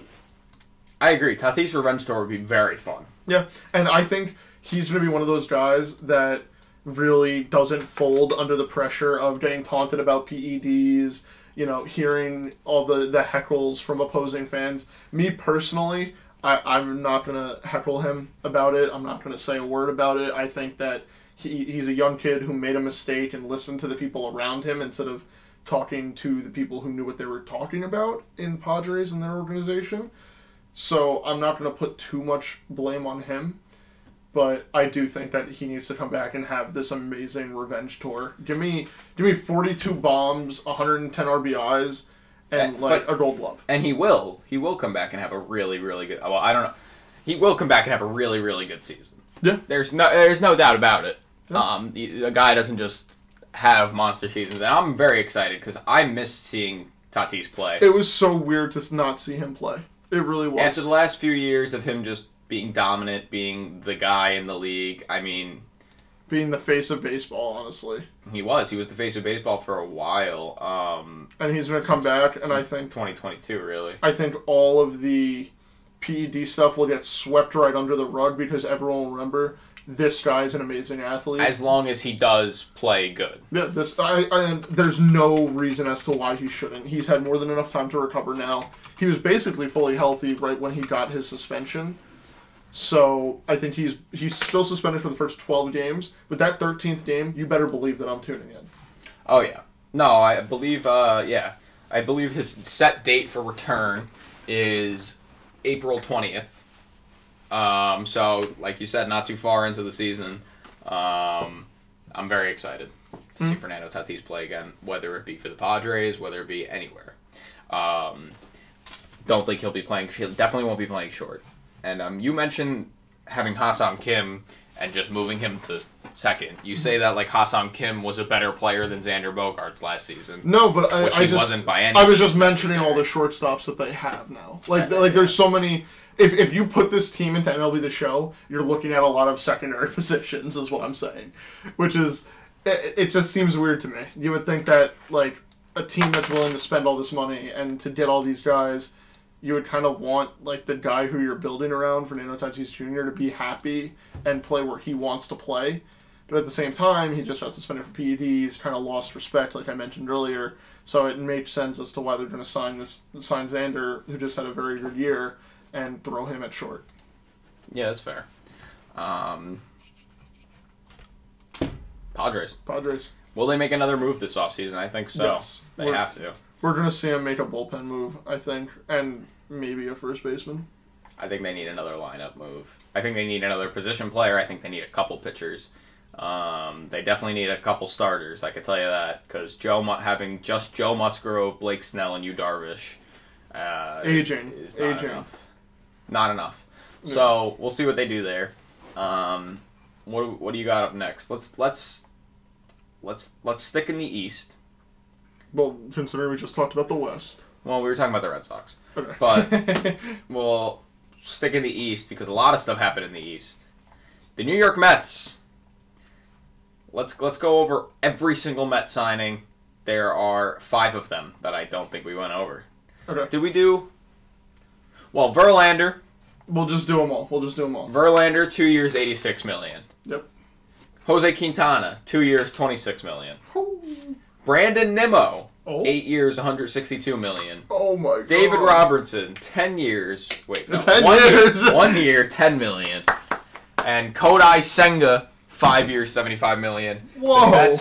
agree. Tatis revenge tour would be very fun. Yeah, and I think he's going to be one of those guys that really doesn't fold under the pressure of getting taunted about PEDs, you know, hearing all the heckles from opposing fans. Me personally, I'm not going to heckle him about it. I'm not going to say a word about it. I think that he's a young kid who made a mistake and listened to the people around him instead of talking to the people who knew what they were talking about in Padres and their organization. So I'm not going to put too much blame on him. but I do think that he needs to come back and have this amazing revenge tour. Give me 42 bombs, 110 RBIs, and a Gold Glove. And he will come back and have a really, really good. Well, I don't know. He will come back and have a really, really good season. Yeah. There's no doubt about it. Yeah. The guy doesn't just have monster seasons, and I'm very excited because I missed seeing Tatis play. It was so weird to not see him play. It really was. After the last few years of him just being dominant, being the guy in the league, I mean... Being the face of baseball, honestly. He was the face of baseball for a while. And he's going to come back, and I think... 2022, really. I think all of the PED stuff will get swept right under the rug because everyone will remember this guy's an amazing athlete. As long as he does play good. Yeah, there's no reason as to why he shouldn't. He's had more than enough time to recover now. He was basically fully healthy right when he got his suspension. So I think he's still suspended for the first 12 games, but that 13th game, you better believe that I'm tuning in. Oh yeah, no, I believe I believe his set date for return is April 20th. So like you said, not too far into the season. I'm very excited to see Fernando Tatis play again, whether it be for the Padres, whether it be anywhere. Don't think he'll be playing. He definitely won't be playing short. And you mentioned having Ha-Seong Kim and just moving him to second. You say that like Ha-Seong Kim was a better player than Xander Bogaerts last season. No, but I wasn't by any. I was just mentioning all the shortstops that they have now. Like there's so many. If you put this team into MLB The Show, you're looking at a lot of secondary positions, is what I'm saying. Which is, it just seems weird to me. You would think that like a team that's willing to spend all this money and to get all these guys, you would kind of want like the guy who you're building around, Fernando Tatis Jr., to be happy and play where he wants to play. But at the same time, he just got suspended for PEDs, he's kind of lost respect, like I mentioned earlier. So it makes sense as to why they're going to sign Xander, who just had a very good year, and throw him at short. Yeah, that's fair. Padres. Will they make another move this offseason? I think so. Yes. They have to. We're going to see him make a bullpen move, I think, and maybe a first baseman. I think they need another lineup move. I think they need another position player. I think they need a couple pitchers. They definitely need a couple starters, I can tell you that, because having just Joe Musgrove, Blake Snell, and Yu Darvish is not enough. Not enough. Yeah. So we'll see what they do there. What do you got up next? Let's stick in the East. Well, considering we just talked about the West. Well, we were talking about the Red Sox. Okay. But we'll stick in the East because a lot of stuff happened in the East. The New York Mets. Let's go over every single Met signing. There are 5 of them that I don't think we went over. Okay. Did we do... Well, Verlander. We'll just do them all. Verlander, 2 years, $86 million. Yep. Jose Quintana, 2 years, $26 million. Brandon Nimmo, 8 years, $162 million. Oh my God. David Robertson, 10 years. Wait, no, 10 years. 1 year, $10 million. And Kodai Senga, 5 years, $75 million. Whoa.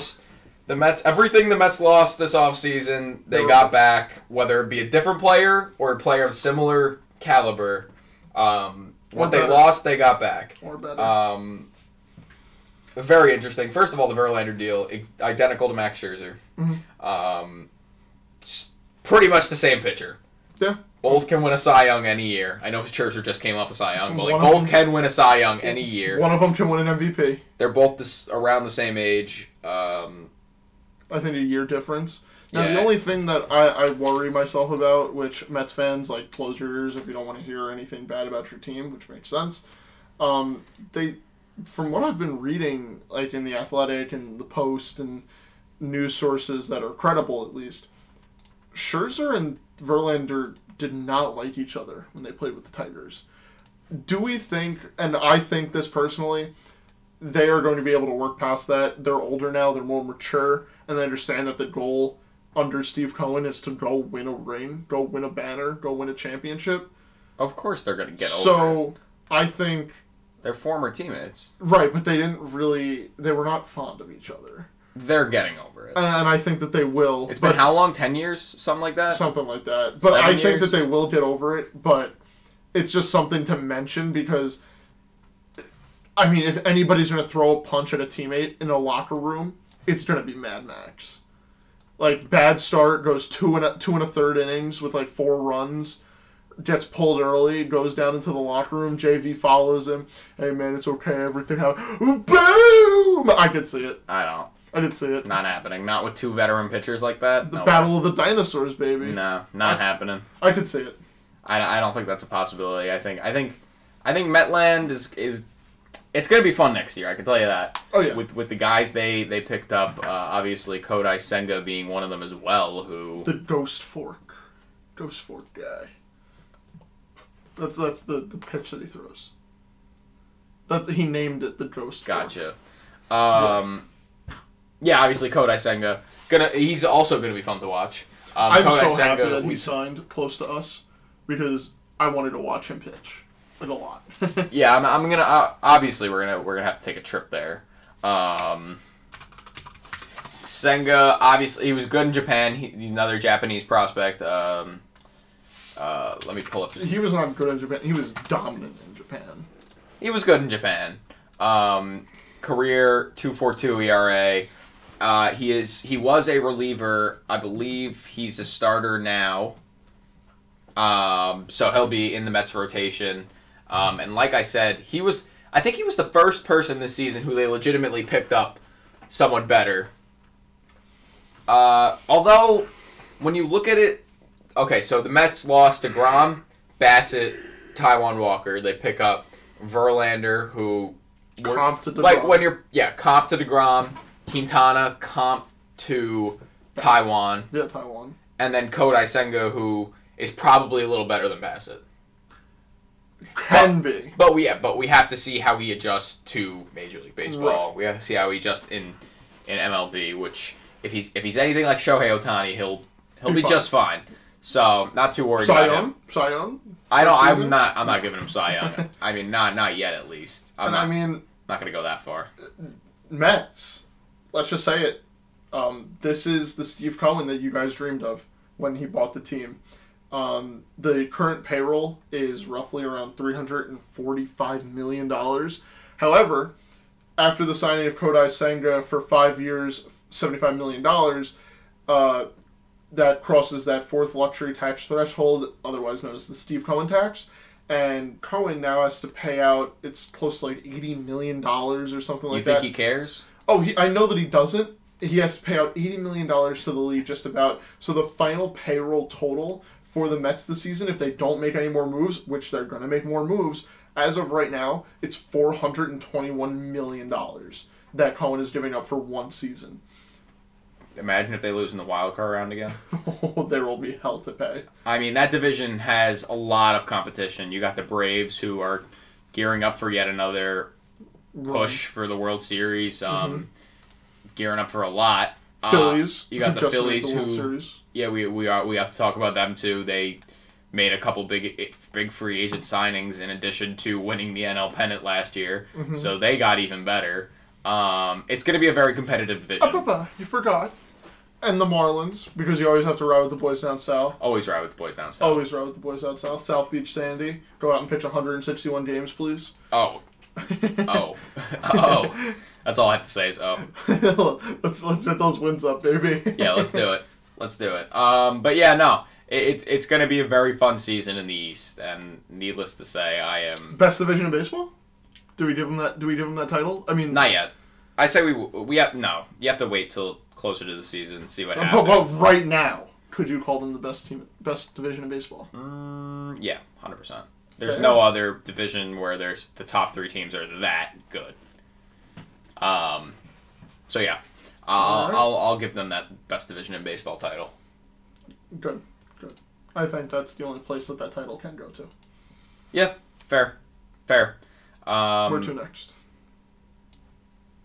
The Mets, everything the Mets lost this offseason, they got back, whether it be a different player or a player of similar caliber. What they lost, they got back. Or better. Very interesting. First of all, the Verlander deal, identical to Max Scherzer. Mm-hmm. Pretty much the same pitcher. Yeah. Both can win a Cy Young any year. I know Scherzer just came off a Cy Young, but both can win a Cy Young any year. One of them can win an MVP. They're both around the same age. I think a year difference. Now, the only thing that I worry myself about, which Mets fans, like, close your ears if you don't want to hear anything bad about your team, which makes sense. From what I've been reading, like in The Athletic and The Post and news sources that are credible at least, Scherzer and Verlander did not like each other when they played with the Tigers. Do we think, and I think this personally, they are going to be able to work past that? They're older now, they're more mature, and they understand that the goal under Steve Cohen is to go win a ring, go win a banner, go win a championship. Of course they're going to get over it. So, I think... They're former teammates. Right, but they were not fond of each other. They're getting over it. And I think that they will. It's been how long? 10 years? Something like that? Something like that. But I think that they will get over it, but it's just something to mention because I mean, if anybody's going to throw a punch at a teammate in a locker room, it's going to be Mad Max. Like, bad start, goes two and a third innings with, like, 4 runs, gets pulled early, goes down into the locker room, JV follows him. Hey, man, it's okay, everything happened. Boom! I could see it. I did see it. Not happening. Not with 2 veteran pitchers like that. The Battle of the Dinosaurs, baby. No, not happening. I could see it. I don't think that's a possibility. I think Metland is it's going to be fun next year. I can tell you that. Oh yeah. With the guys they picked up, obviously Kodai Senga being one of them as well. Who the Ghost Fork guy. That's the pitch that he throws. That he named it the Ghost Fork. Gotcha. Yeah, obviously Kodai Senga he's also gonna be fun to watch. I'm Kodai so Senga, happy that he signed close to us because I wanted to watch him pitch like a lot. Yeah, I'm gonna obviously we're gonna have to take a trip there. Senga, obviously he was good in Japan. Another Japanese prospect. Let me pull up. He was not good in Japan. He was dominant in Japan. He was good in Japan. Career 2.42 ERA. He was a reliever. I believe he's a starter now. So he'll be in the Mets rotation. And like I said, I think he was the first person this season who they legitimately picked up someone better. Although, when you look at it, okay, so the Mets lost DeGrom, Bassett, Taijuan Walker. They pick up Verlander, who comp to DeGrom. Like when you're comp to DeGrom, Quintana comp to Taijuan. Yeah, Taijuan. And then Kodai Senga, who is probably a little better than Bassett. Can be. But we have to see how he adjusts to Major League Baseball. Right. We have to see how he adjusts in MLB, which if he's anything like Shohei Ohtani, he'll be just fine. So not too worried about him. Cy Young. I'm not giving him Cy Young. I mean, not yet at least. I'm not going to go that far. Mets. Let's just say it. This is the Steve Cohen that you guys dreamed of when he bought the team. The current payroll is roughly around $345 million. However, after the signing of Kodai Senga for 5 years, $75 million, that crosses that 4th luxury tax threshold, otherwise known as the Steve Cohen tax. And Cohen now has to pay out, it's close to like $80 million or something like that. You think he cares? Oh, I know that he doesn't. He has to pay out $80 million to the league just about. So the final payroll total for the Mets this season, if they don't make any more moves, which they're going to make more moves, as of right now, it's $421 million that Cohen is giving up for one season. Imagine if they lose in the wild card round again. There will be hell to pay. I mean, that division has a lot of competition. You got the Braves, who are gearing up for yet another push for the World Series. Gearing up for a lot. Phillies. You got the Phillies, the World who Series. Yeah, we have to talk about them too. They made a couple big free agent signings in addition to winning the NL pennant last year, so they got even better. It's going to be a very competitive division. You forgot. And the Marlins, because you always have to ride with the boys down south. Always ride with the boys down south. Always ride with the boys down south. South Beach Sandy. Go out and pitch 161 games, please. Oh. That's all I have to say is let's get those wins up, baby. Yeah, let's do it. But yeah, no. It's going to be a very fun season in the East, and needless to say, I am best division in baseball. Do we give them that title? I mean, not yet. I say we have no. You have to wait till closer to the season and see what happens. But right now, could you call them the best division in baseball? Yeah, 100%. There's no other division where there's the top 3 teams are that good. So yeah, I'll give them that best division in baseball title. Good. I think that's the only place that title can go to. Yeah, fair. Where to next?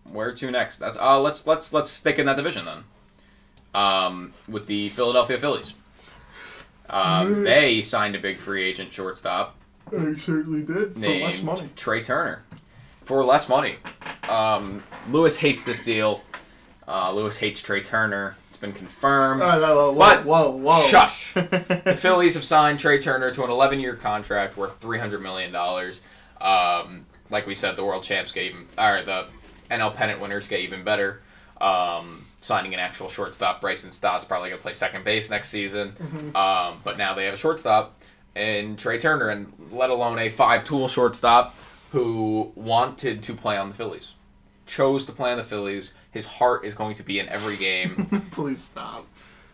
Where to next? That's let's stick in that division then. With the Philadelphia Phillies. They signed a big free agent shortstop. They certainly did. For less money. Trea Turner. For less money. Lewis hates this deal. Lewis hates Trea Turner. It's been confirmed. Whoa. Shush. The Phillies have signed Trea Turner to an 11-year contract worth $300 million. like we said, the world champs get even, or the NL pennant winners get even better. Signing an actual shortstop, Bryson Stott's probably going to play second base next season. But now they have a shortstop in Trea Turner, and let alone a 5-tool shortstop who wanted to play on the Phillies. Chose to play on the Phillies. His heart is going to be in every game. Please stop.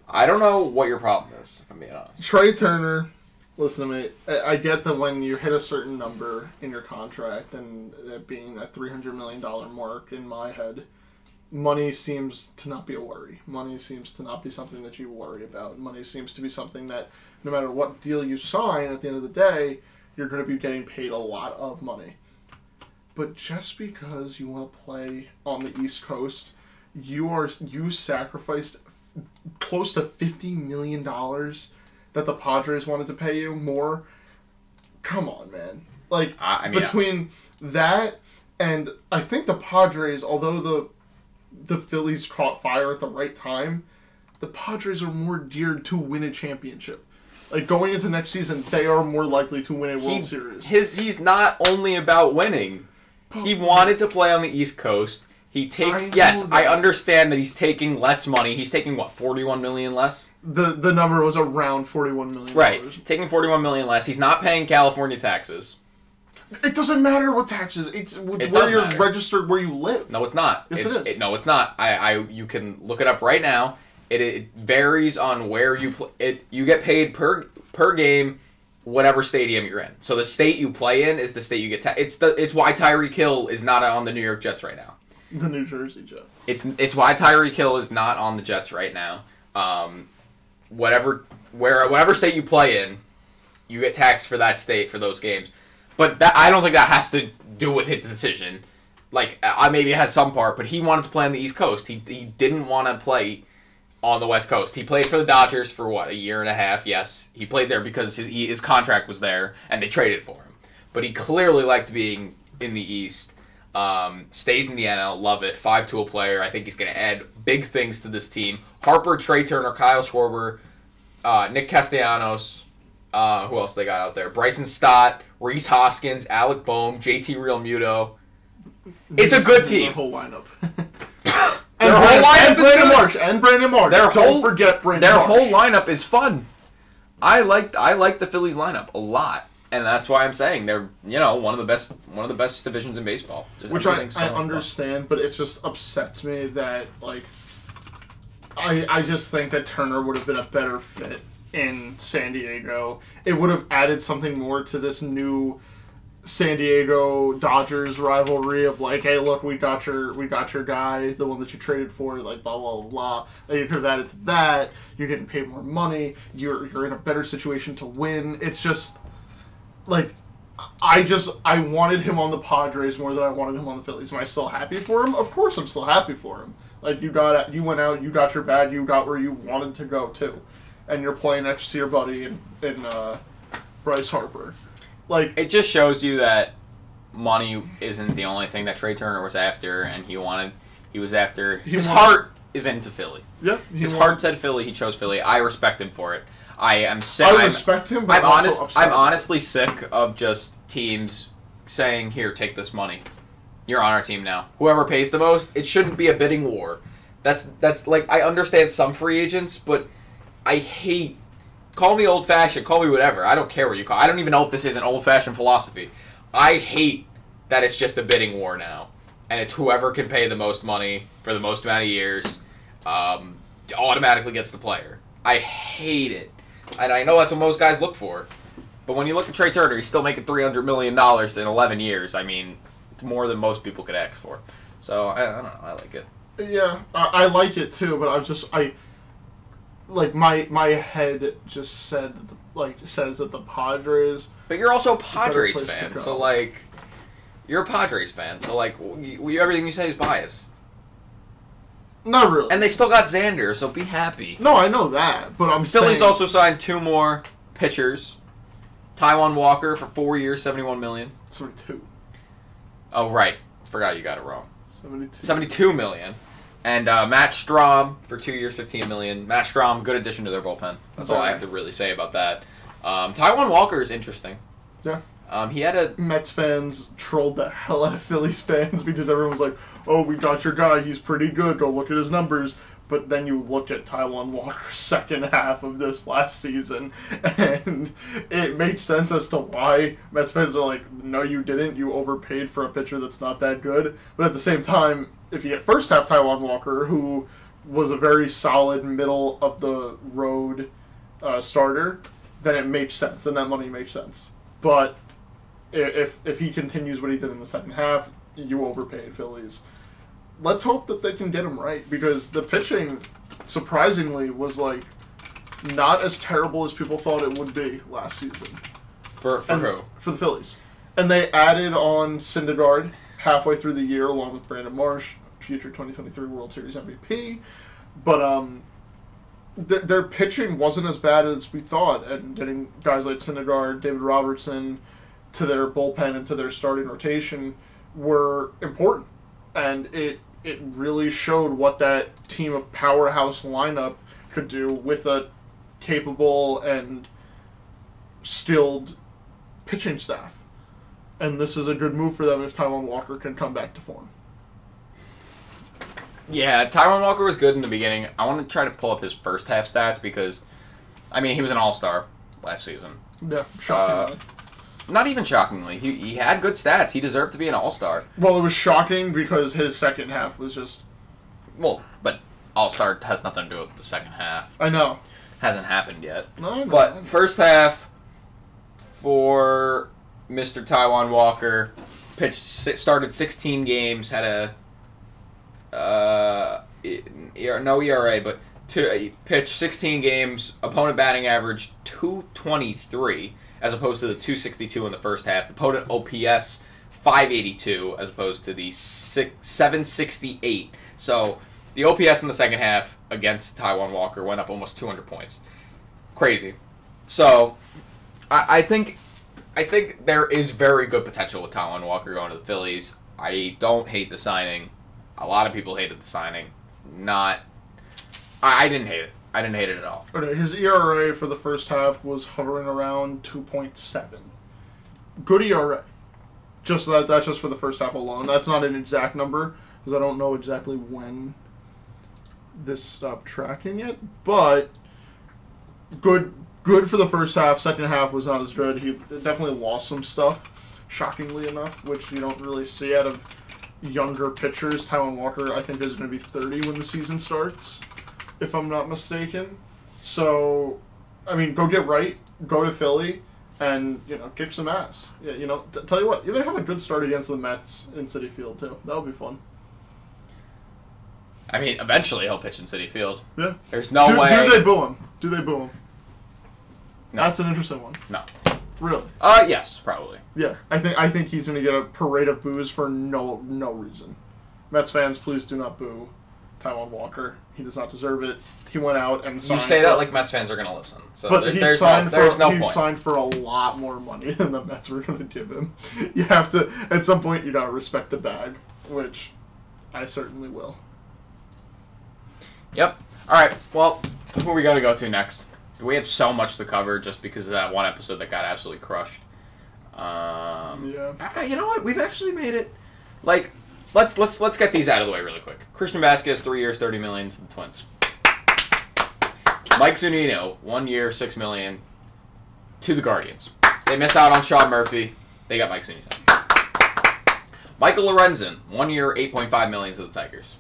I don't know what your problem is, if I'm being honest. Trea Turner, listen to me. I get that when you hit a certain number in your contract, and it being a $300 million mark in my head, money seems to not be a worry. Money seems to not be something that you worry about. Money seems to be something that no matter what deal you sign, at the end of the day, you're going to be getting paid a lot of money. But just because you want to play on the East Coast, you sacrificed close to $50 million that the Padres wanted to pay you more. Come on, man. Like, between that and I think the Padres, although the Phillies caught fire at the right time, the Padres are more geared to win a championship. Like, going into next season, they are more likely to win a World Series. He's not only about winning. He wanted to play on the East Coast. He takes... I understand that he's taking less money. He's taking, what, $41 million less? The number was around $41 million. Right. Taking $41 million less. He's not paying California taxes. It doesn't matter what taxes. It's where you're registered, where you live. No, it's not. Yes, it is. No, it's not. You can look it up right now. It varies on where you play. You get paid per game, whatever stadium you're in. So the state you play in is the state you get taxed. It's why Tyreek Hill is not on the New York Jets right now. The New Jersey Jets. It's why Tyreek Hill is not on the Jets right now. Whatever state you play in, you get taxed for that state for those games. But I don't think that has to do with his decision. Like, maybe it has some part, but he wanted to play on the East Coast. He didn't want to play on the West Coast. He played for the Dodgers for, what, a year and a half? Yes. He played there because his contract was there, and they traded for him. But he clearly liked being in the East. Stays in the NL. Love it. 5-tool player. I think he's going to add big things to this team. Harper, Trea Turner, Kyle Schwarber, Nick Castellanos. Who else they got out there? Bryson Stott, Rhys Hoskins, Alec Boehm, JT Realmuto. It's a good team. Their whole lineup. And Brandon Marsh. Don't forget Brandon Marsh. Their whole lineup is fun. I like the Phillies lineup a lot, and that's why I'm saying they're one of the best divisions in baseball. Which I understand, but it just upsets me that I just think that Turner would have been a better fit in San Diego. It would have added something more to this new San Diego Dodgers rivalry of like, hey, look, we got your guy, the one that you traded for, like blah blah blah. And you could have added to that. You're getting paid more money. You're in a better situation to win. It's just like I wanted him on the Padres more than I wanted him on the Phillies. Am I still happy for him? Of course, I'm still happy for him. Like you went out, you got your bag, you got where you wanted to go too, and you're playing next to your buddy in Bryce Harper. Like, it just shows you that money isn't the only thing that Trea Turner was after, and his heart is into Philly. Yeah, his heart said Philly. He chose Philly. I respect him for it. I respect him, but I'm honestly sick of just teams saying, "Here, take this money. You're on our team now. Whoever pays the most." It shouldn't be a bidding war. That's like, I understand some free agents, but I hate. Call me old-fashioned, call me whatever. I don't care what you call it. I don't even know if this is an old-fashioned philosophy. I hate that it's just a bidding war now. And it's whoever can pay the most money for the most amount of years automatically gets the player. I hate it. And I know that's what most guys look for. But when you look at Trea Turner, he's still making $300 million in 11 years. I mean, it's more than most people could ask for. So, I don't know. I like it. Yeah, I like it too, but like my head just said that says that the Padres. But you're also a Padres fan, so like, you're a Padres fan, so like, everything you say is biased. Not really. And they still got Xander, so be happy. No, I know that, but Phillies also signed 2 more pitchers. Taijuan Walker for 4 years, $71 million. 72. Oh right, forgot you got it wrong. 72 million. And Matt Strahm for 2 years, $15 million. Matt Strahm, good addition to their bullpen. That's all I have to really say about that. Taijuan Walker is interesting. Yeah. He had a... Mets fans trolled the hell out of Phillies fans because everyone was like, oh, we got your guy, he's pretty good, go look at his numbers. But then you look at Taijuan Walker's second half of this last season, and it makes sense as to why Mets fans are like, no, you didn't. You overpaid for a pitcher that's not that good. But at the same time, if you get first half Taijuan Walker, who was a very solid middle-of-the-road starter, then it makes sense, and that money makes sense. But if he continues what he did in the second half, you overpaid Phillies. Let's hope that they can get him right, because the pitching, surprisingly, was like not as terrible as people thought it would be last season. For who? For the Phillies. And they added on Syndergaard halfway through the year, along with Brandon Marsh, future 2023 World Series MVP. But their pitching wasn't as bad as we thought, and getting guys like Syndergaard, David Robertson to their bullpen and to their starting rotation were important. And it really showed what that team of powerhouse lineup could do with a capable and skilled pitching staff. And this is a good move for them if Taijuan Walker can come back to form. Yeah, Taijuan Walker was good in the beginning. I want to try to pull up his first half stats because, I mean, he was an all-star last season. Yeah, shockingly. Not even shockingly. He had good stats. He deserved to be an all-star. Well, it was shocking because his second half was just... Well, but all-star has nothing to do with the second half. I know. Hasn't happened yet. No, I know. But first half for Mr. Taijuan Walker, started 16 games, had no ERA, but he pitched 16 games, opponent batting average 223 as opposed to the 262 in the first half. The opponent OPS 582 as opposed to the 768. So the OPS in the second half against Taijuan Walker went up almost 200 points. Crazy. So I think there is very good potential with Taijuan Walker going to the Phillies. I don't hate the signing. A lot of people hated the signing. I didn't hate it. I didn't hate it at all. Okay, his ERA for the first half was hovering around 2.7. Good ERA. That's just for the first half alone. That's not an exact number, because I don't know exactly when this stopped tracking yet. But good for the first half. Second half was not as good. He definitely lost some stuff, shockingly enough, which you don't really see out of younger pitchers. Taijuan Walker, I think, is going to be 30 when the season starts, if I'm not mistaken. So, I mean, go get right, go to Philly, and, kick some ass. Yeah, tell you what, you're going to have a good start against the Mets in Citi Field, too. That'll be fun. I mean, eventually he'll pitch in Citi Field. Yeah. There's no way. Do they boo him? Do they boo him? No. That's an interesting one. No. Really? Yes, probably. Yeah, I think he's going to get a parade of boos for no reason. Mets fans, please do not boo Taijuan Walker. He does not deserve it. He went out and signed. You say that like Mets fans are going to listen. So but he signed for a lot more money than the Mets were going to give him. You have to, at some point, you got to respect the bag, which I certainly will. Yep. All right. Well, who are we going to go to next? We have so much to cover just because of that one episode that got absolutely crushed. Yeah. You know what? We've actually made it. Like, let's get these out of the way really quick. Christian Vasquez, 3 years, $30 million to the Twins. Mike Zunino, 1 year, $6 million to the Guardians. They miss out on Sean Murphy. They got Mike Zunino. Michael Lorenzen, 1 year, $8.5 million to the Tigers.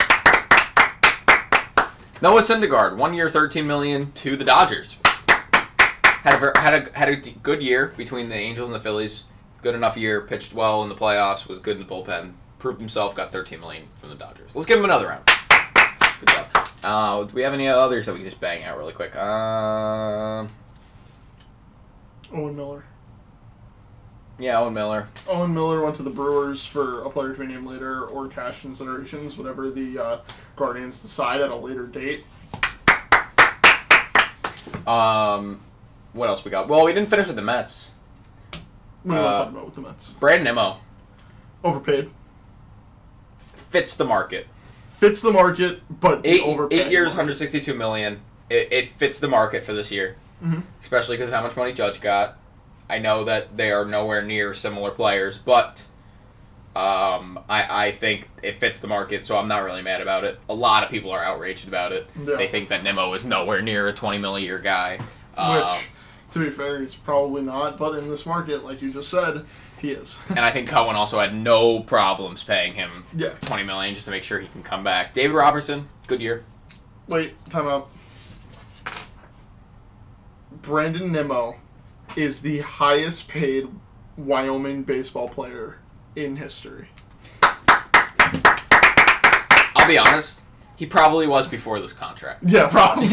Noah Syndergaard, 1 year, $13 million to the Dodgers. Had a good year between the Angels and the Phillies. Good enough year. Pitched well in the playoffs. Was good in the bullpen. Proved himself. Got $13 million from the Dodgers. Let's give him another round. Good job. Do we have any others that we can just bang out really quick? Owen Miller. Yeah, Owen Miller. Owen Miller went to the Brewers for a player to be named later or cash considerations, whatever the Guardians decide at a later date. What else we got? Well, we didn't finish with the Mets. What do you want to talk about with the Mets? Brandon Nimmo. Overpaid. Fits the market. Fits the market, but overpaid. 8 years, $162 million. It fits the market for this year. Mm-hmm. Especially because of how much money Judge got. I know that they are nowhere near similar players, but I think it fits the market, so I'm not really mad about it. A lot of people are outraged about it. Yeah. They think that Nimmo is nowhere near a $20 million a year guy. Which, to be fair, he's probably not, but in this market, like you just said, he is. And I think Cohen also had no problems paying him Yeah. $20 million just to make sure he can come back. David Robertson, good year. Wait, time out. Brandon Nimmo is the highest paid Wyoming baseball player in history. I'll be honest, he probably was before this contract. Yeah, probably.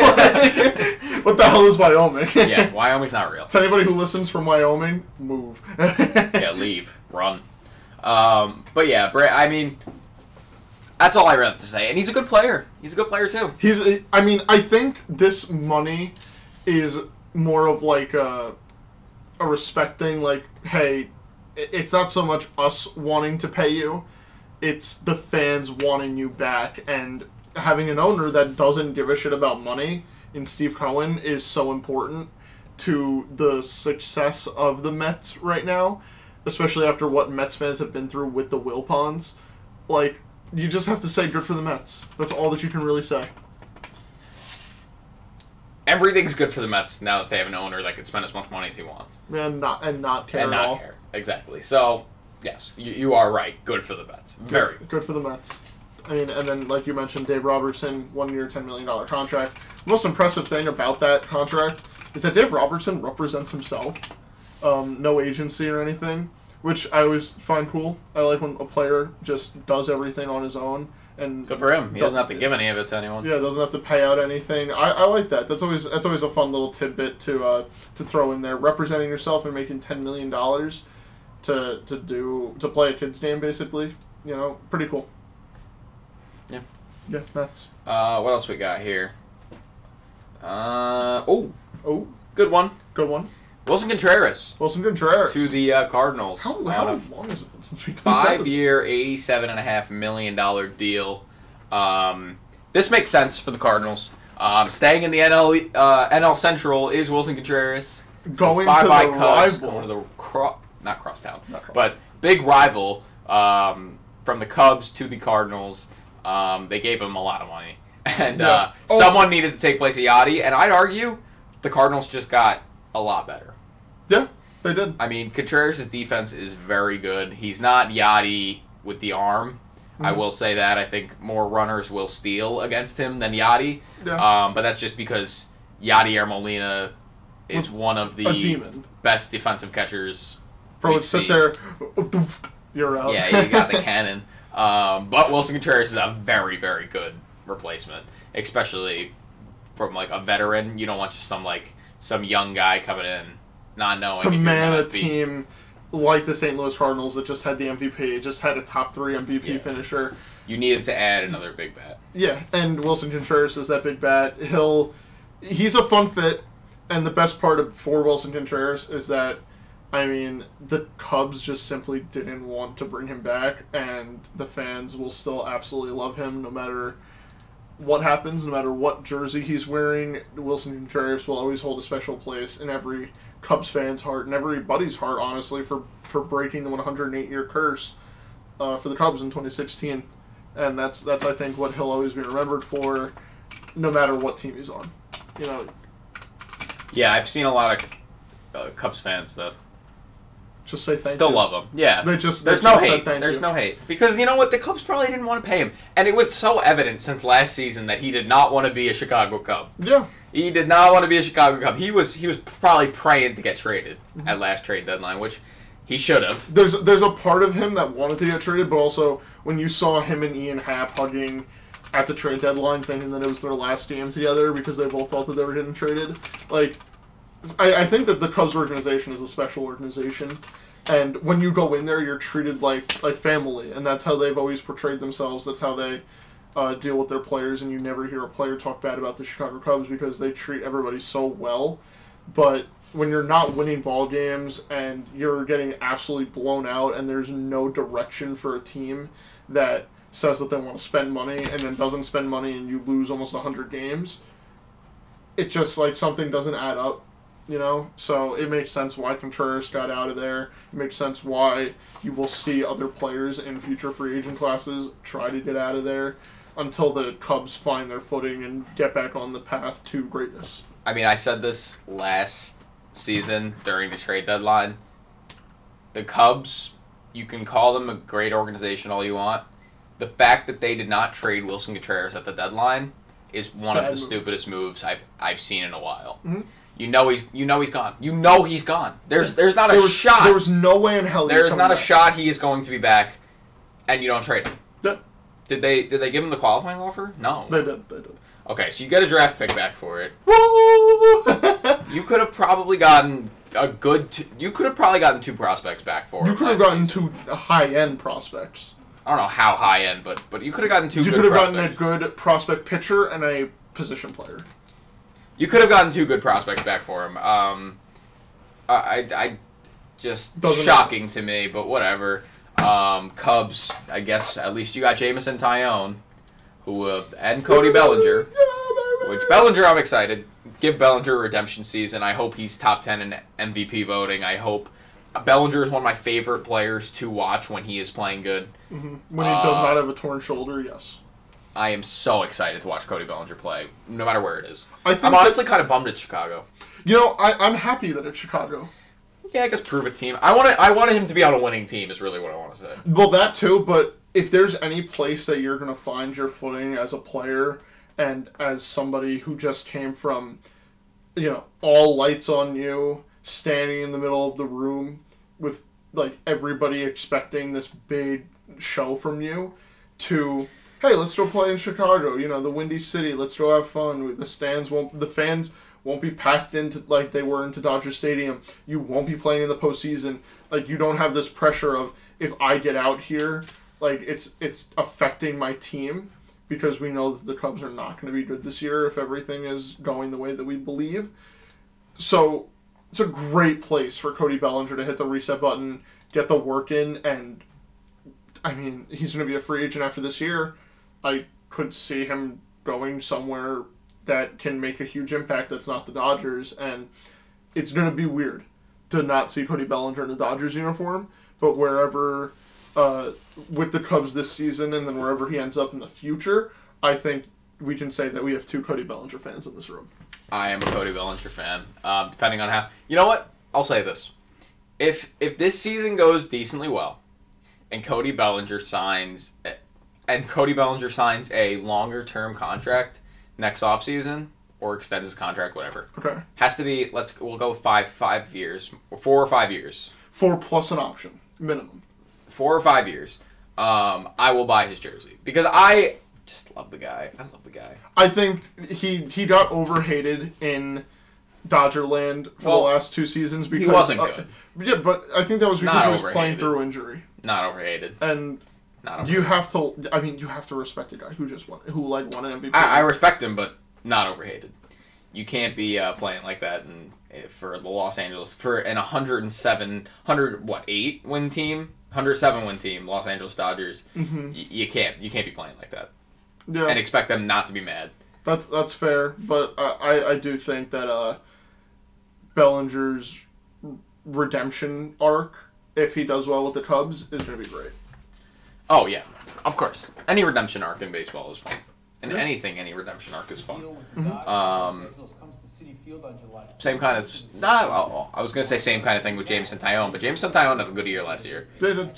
What the hell is Wyoming? Yeah, Wyoming's not real. To anybody who listens from Wyoming, move. Yeah, leave, run. But yeah, I mean, that's all I really have to say. And he's a good player. He's a good player too. I think this money is more of like a respect thing. Like, hey, it's not so much us wanting to pay you, it's the fans wanting you back. And having an owner that doesn't give a shit about money in Steve Cohen is so important to the success of the Mets right now, especially after what Mets fans have been through with the Wilpons. Like, you just have to say good for the Mets. That's all that you can really say. Everything's good for the Mets now that they have an owner that can spend as much money as he wants. And not care and at all. not care. Exactly. So, yes, you are right. Good for the Mets. Very good. Good for the Mets. I mean, and then, like you mentioned, Dave Robertson, 1 year, $10 million contract. The most impressive thing about that contract is that Dave Robertson represents himself. No agency or anything, which I always find cool. I like when a player just does everything on his own. And good for him. He doesn't have to give any of it to anyone. Yeah, doesn't have to pay out anything. I like that. That's always a fun little tidbit to throw in there. Representing yourself and making $10 million to play a kid's game, basically. You know, pretty cool. Yeah. Yeah, Mets. What else we got here? Oh, good one. Good one. Wilson Contreras. To the Cardinals. How long has it been since we done 5-year, $87.5 million deal. This makes sense for the Cardinals. Staying in the NL Central is Wilson Contreras. Going to the Cubs, rival. going to the not crosstown, but big rival from the Cubs to the Cardinals. They gave him a lot of money, and someone needed to take place of Yachty. And I'd argue the Cardinals just got a lot better. Yeah, they did. I mean, Contreras' defense is very good. He's not Yachty with the arm. Mm-hmm. I will say that. I think more runners will steal against him than Yachty. Yeah. But that's just because Yadier Molina is one of the best defensive catchers. Bro would sit there, you're out. Yeah, you got the cannon. But Wilson Contreras is a very, very good replacement, especially from like a veteran. You don't want just some young guy coming in, not knowing to man a team like the St. Louis Cardinals that just had the MVP, just had a top 3 MVP finisher. You needed to add another big bat. Yeah, and Wilson Contreras is that big bat. He's a fun fit, and the best part for Wilson Contreras is that, I mean, the Cubs just simply didn't want to bring him back, and the fans will still absolutely love him no matter what happens, no matter what jersey he's wearing. Wilson Contreras will always hold a special place in every Cubs fan's heart and everybody's heart, honestly, for breaking the 108-year curse for the Cubs in 2016. And that's I think what he'll always be remembered for, no matter what team he's on. You know. Yeah, I've seen a lot of Cubs fans that just say thank you. Still love him. Yeah. There's no hate. There's no hate. Because you know what? The Cubs probably didn't want to pay him. And it was so evident since last season that he did not want to be a Chicago Cub. Yeah. He did not want to be a Chicago Cub. He was probably praying to get traded at last trade deadline, which he should have. There's a part of him that wanted to get traded, but also when you saw him and Ian Happ hugging at the trade deadline, thinking that it was their last game together because they both thought that they were getting traded, like, I think that the Cubs organization is a special organization, and when you go in there, you're treated like family, and that's how they've always portrayed themselves. That's how they deal with their players, and you never hear a player talk bad about the Chicago Cubs because they treat everybody so well. But when you're not winning ball games and you're getting absolutely blown out, and there's no direction for a team that says that they want to spend money and then doesn't spend money, and you lose almost 100 games, it just, like, something doesn't add up. You know, so it makes sense why Contreras got out of there. It makes sense why you will see other players in future free agent classes try to get out of there until the Cubs find their footing and get back on the path to greatness. I mean, I said this last season during the trade deadline. The Cubs, you can call them a great organization all you want. The fact that they did not trade Wilson Contreras at the deadline is one of the stupidest moves I've seen in a while. Mm-hmm. You know he's gone. You know he's gone. There's not a shot. There was no way in hell. There's not a shot he is going to be back, and you don't trade him. Yeah. Did they give him the qualifying offer? No. They did. Okay, so you get a draft pick back for it. Woo! You could have probably gotten you could have probably gotten 2 prospects back for it. You could have gotten 2 high-end prospects. I don't know how high end, but you could have gotten 2 You good could have prospects. gotten a good prospect pitcher and a position player. You could have gotten 2 good prospects back for him. I just Doesn't shocking to me, but whatever. Cubs, I guess at least you got Jameson Taillon, who and Cody Bellinger. Which Bellinger, I'm excited. Give Bellinger a redemption season. I hope he's top 10 in MVP voting. I hope Bellinger is one of my favorite players to watch when he is playing good. Mm-hmm. When he does not have a torn shoulder, yes. I am so excited to watch Cody Bellinger play, no matter where it is. I'm honestly kind of bummed at Chicago. You know, I'm happy that it's Chicago. Yeah, I guess prove a team. I wanted him to be on a winning team is really what I want to say. Well, that too, but if there's any place that you're going to find your footing as a player and as somebody who just came from, you know, all lights on you, standing in the middle of the room with, like, everybody expecting this big show from you, to, hey, let's go play in Chicago, you know, the Windy City, let's go have fun. The fans won't be packed into like they were into Dodger Stadium. You won't be playing in the postseason. Like, you don't have this pressure of, if I get out here, like, it's affecting my team, because we know that the Cubs are not going to be good this year if everything is going the way that we believe. So it's a great place for Cody Bellinger to hit the reset button, get the work in, and I mean, he's going to be a free agent after this year. I could see him going somewhere that can make a huge impact that's not the Dodgers, and it's going to be weird to not see Cody Bellinger in the Dodgers uniform, but wherever, with the Cubs this season and then wherever he ends up in the future, I think we can say that we have 2 Cody Bellinger fans in this room. I am a Cody Bellinger fan, depending on how... You know what? I'll say this. If this season goes decently well, and Cody Bellinger signs a longer-term contract next offseason, or extends his contract, whatever. Okay. Has to be, we'll go with 5 years, or 4 or 5 years. 4 plus an option, minimum. 4 or 5 years. I will buy his jersey, because I just love the guy. I love the guy. I think he got overhated in Dodgerland for the last 2 seasons because he wasn't good. Yeah, but I think that was because he was playing through injury. Not overhated. And you have to respect a guy who won an MVP. I respect him, but not overhated. You can't be playing like that for the Los Angeles for an 108 win team, 107 win team, Los Angeles Dodgers. Mm-hmm. You can't be playing like that. Yeah. And expect them not to be mad. That's fair, but I do think that Bellinger's redemption arc, if he does well with the Cubs, is going to be great. Oh, yeah. Of course. Any redemption arc in baseball is fun. And any redemption arc is fun. Same kind of... I was going to say same kind of thing with Jameson Taillon, but Jameson Taillon had a good year last year.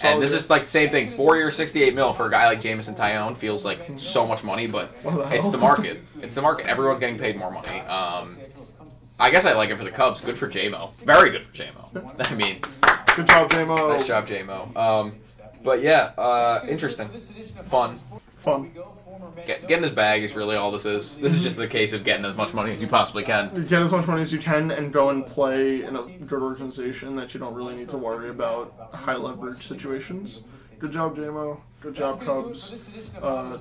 And this is like the same thing. 4 years, $68 million for a guy like Jameson Taillon feels like so much money, but it's the market. It's the market. Everyone's getting paid more money. I guess I like it for the Cubs. Good for J-Mo. Very good for J-Mo. I mean... Good job, J-Mo. Nice job, J-Mo. But yeah, interesting. Fun. Getting his bag is really all this is. This is just the case of getting as much money as you possibly can. Get as much money as you can and go and play in a good organization that you don't really need to worry about high leverage situations. Good job, JMO. Good job, Cubs.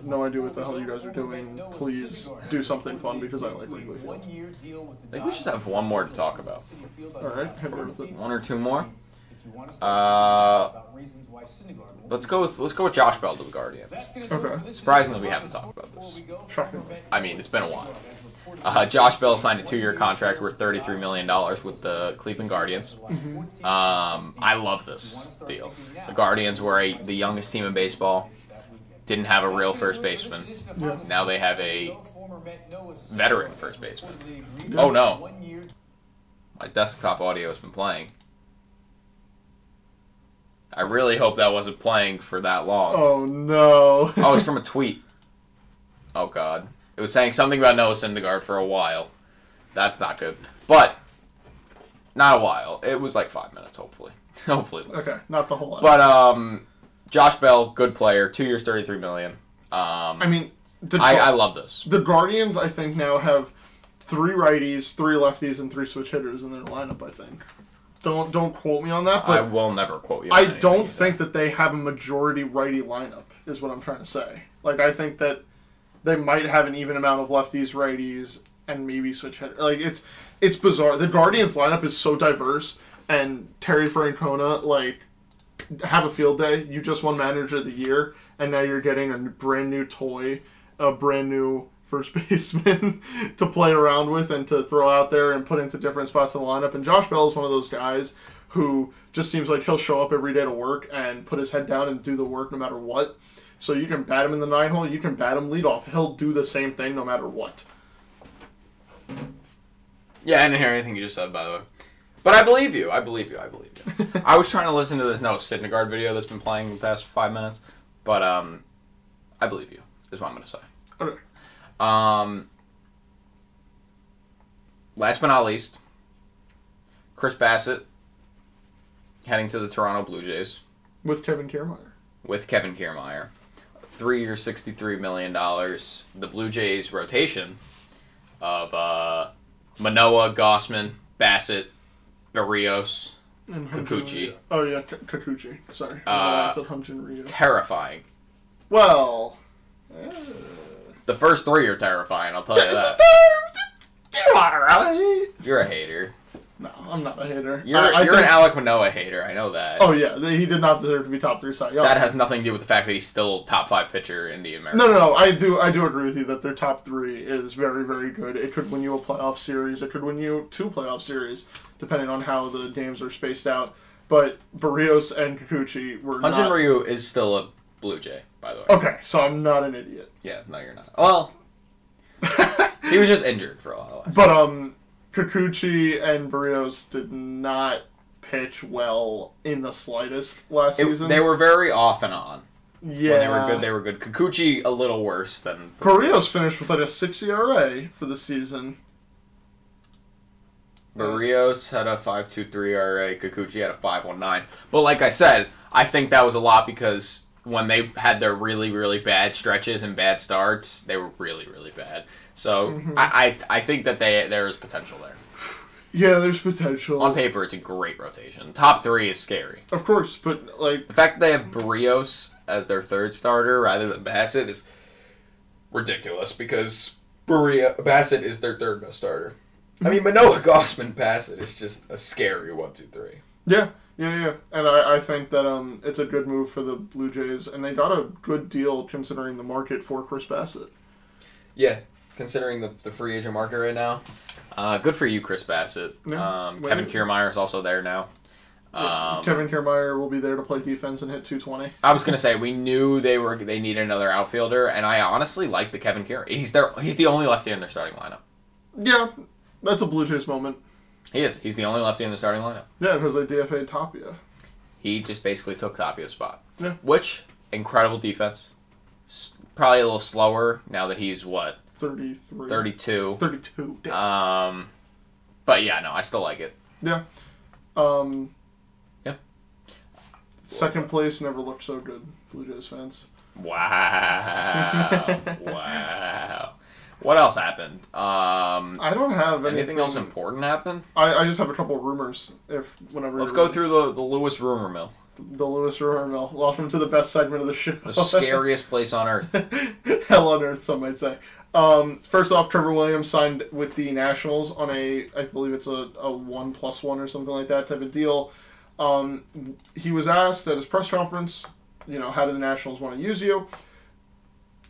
No idea what the hell you guys are doing. Please do something fun because I like Wrigley Field. I think we should have one more to talk about. Alright, hit me with it. 1 or 2 more? Let's go with Josh Bell to the Guardians. Okay. Surprisingly, we haven't talked about this. Shocking. I mean, it's been a while. Josh Bell signed a 2-year contract worth $33 million with the Cleveland Guardians. I love this deal. The Guardians were the youngest team in baseball. Didn't have a real first baseman. Yeah. Now they have a veteran first baseman. Yeah. Oh no. My desktop audio has been playing. I really hope that wasn't playing for that long. Oh no. Oh, it's from a tweet. Oh god. It was saying something about Noah Syndergaard for a while. That's not good. But, not a while. It was like 5 minutes, hopefully. Hopefully. Okay, not the whole. But, Josh Bell, good player. 2 years, $33 million. I mean, I love this. The Guardians, I think, now have 3 righties, 3 lefties, and 3 switch hitters in their lineup, I think. Don't quote me on that, but I will never quote you. I don't think that they have a majority righty lineup, is what I'm trying to say. Like, I think that they might have an even amount of lefties, righties, and maybe switch hitters. Like, it's bizarre. The Guardians lineup is so diverse, and Terry Francona, like, have a field day. You just won Manager of the Year, and now you're getting a brand new toy, a brand new first baseman to play around with and to throw out there and put into different spots in the lineup. And Josh Bell is one of those guys who just seems like he'll show up every day to work and put his head down and do the work no matter what. So you can bat him in the 9-hole, you can bat him leadoff. He'll do the same thing no matter what. Yeah, I didn't hear anything you just said, by the way. But I believe you. I believe you. I believe you. I was trying to listen to this Noah Syndergaard video that's been playing the past 5 minutes. But, I believe you, is what I'm going to say. Okay. Last but not least, Chris Bassett heading to the Toronto Blue Jays. With Kevin Kiermaier. 3 years, $63 million. The Blue Jays rotation of Manoah, Gossman, Bassett, Barrios, And Kikuchi. Oh, yeah, Kikuchi. Sorry. I said Hunjin Ryu. Terrifying. Well... The first 3 are terrifying, I'll tell you that. You're a hater. No, I'm not a hater. You're an Alek Manoah hater, I know that. Oh, yeah, he did not deserve to be top 3 Cy Young. That has nothing to do with the fact that he's still top 5 pitcher in the American. No, I do agree with you that their top 3 is very, very good. It could win you a playoff series. It could win you 2 playoff series, depending on how the games are spaced out. But Barrios and Kikuchi were not... Hunjin Ryu is still a Blue Jay, by the way. Okay, so I'm not an idiot. Yeah, no, you're not. Well, he was just injured for a lot of last But, Kikuchi and Barrios did not pitch well in the slightest last season. They were very off and on. Yeah. When they were good. Kikuchi a little worse than... Barrios finished with like a 6 ERA for the season. Barrios had a 5.23 ERA. Kikuchi had a 5.19. But like I said, I think that was a lot because when they had their really, really bad stretches and bad starts, they were really, really bad. So I think that there is potential there. Yeah, there's potential. On paper, it's a great rotation. Top 3 is scary. Of course, but like the fact that they have Barrios as their 3rd starter rather than Bassett is ridiculous because Bassett is their 3rd best starter. I mean, Manoah, Gossman, Bassett is just a scary 1-2-3. Yeah. And I think that it's a good move for the Blue Jays, and they got a good deal considering the market for Chris Bassett. Yeah, considering the free agent market right now. Good for you, Chris Bassett. Yeah. Kevin Kiermaier is also there now. Kevin Kiermaier will be there to play defense and hit 220. I was gonna say we knew they needed another outfielder, and I honestly like the Kevin Kiermaier. He's the only lefty in their starting lineup. Yeah, that's a Blue Jays moment. He is. He's the only lefty in the starting lineup. Yeah, because they DFA'd Tapia. He just basically took Tapia's spot. Yeah. Which, incredible defense. Probably a little slower now that he's, what? 33. 32. 32. Damn. But yeah, no, I still like it. Yeah. Yeah. Second place never looked so good, Blue Jays fans. Wow. Wow. What else happened? I don't have anything else important happen. I just have a couple rumors. Let's go through the Lewis rumor mill. The Lewis rumor mill. Welcome to the best segment of the show. The scariest place on earth. Hell on earth, some might say. First off, Trevor Williams signed with the Nationals on I believe it's a 1+1 or something like that type of deal. He was asked at his press conference, how do the Nationals want to use you?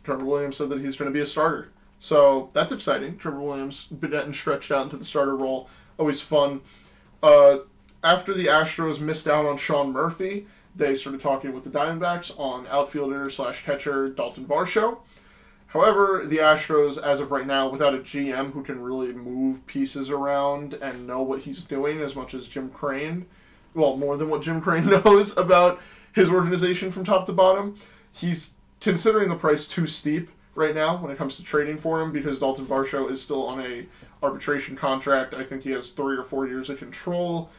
Trevor Williams said that he's going to be a starter. So that's exciting. Trevor Williams been getting stretched out into the starter role. Always fun. After the Astros missed out on Sean Murphy, they started talking with the Diamondbacks on outfielder/catcher Dalton Varsho. However, the Astros, as of right now, without a GM who can really move pieces around and know what he's doing as much as Jim Crane, well, more than what Jim Crane knows about his organization from top to bottom, he's considering the price too steep right now when it comes to trading for him because Dalton Varsho is still on a arbitration contract. I think he has 3 or 4 years of control.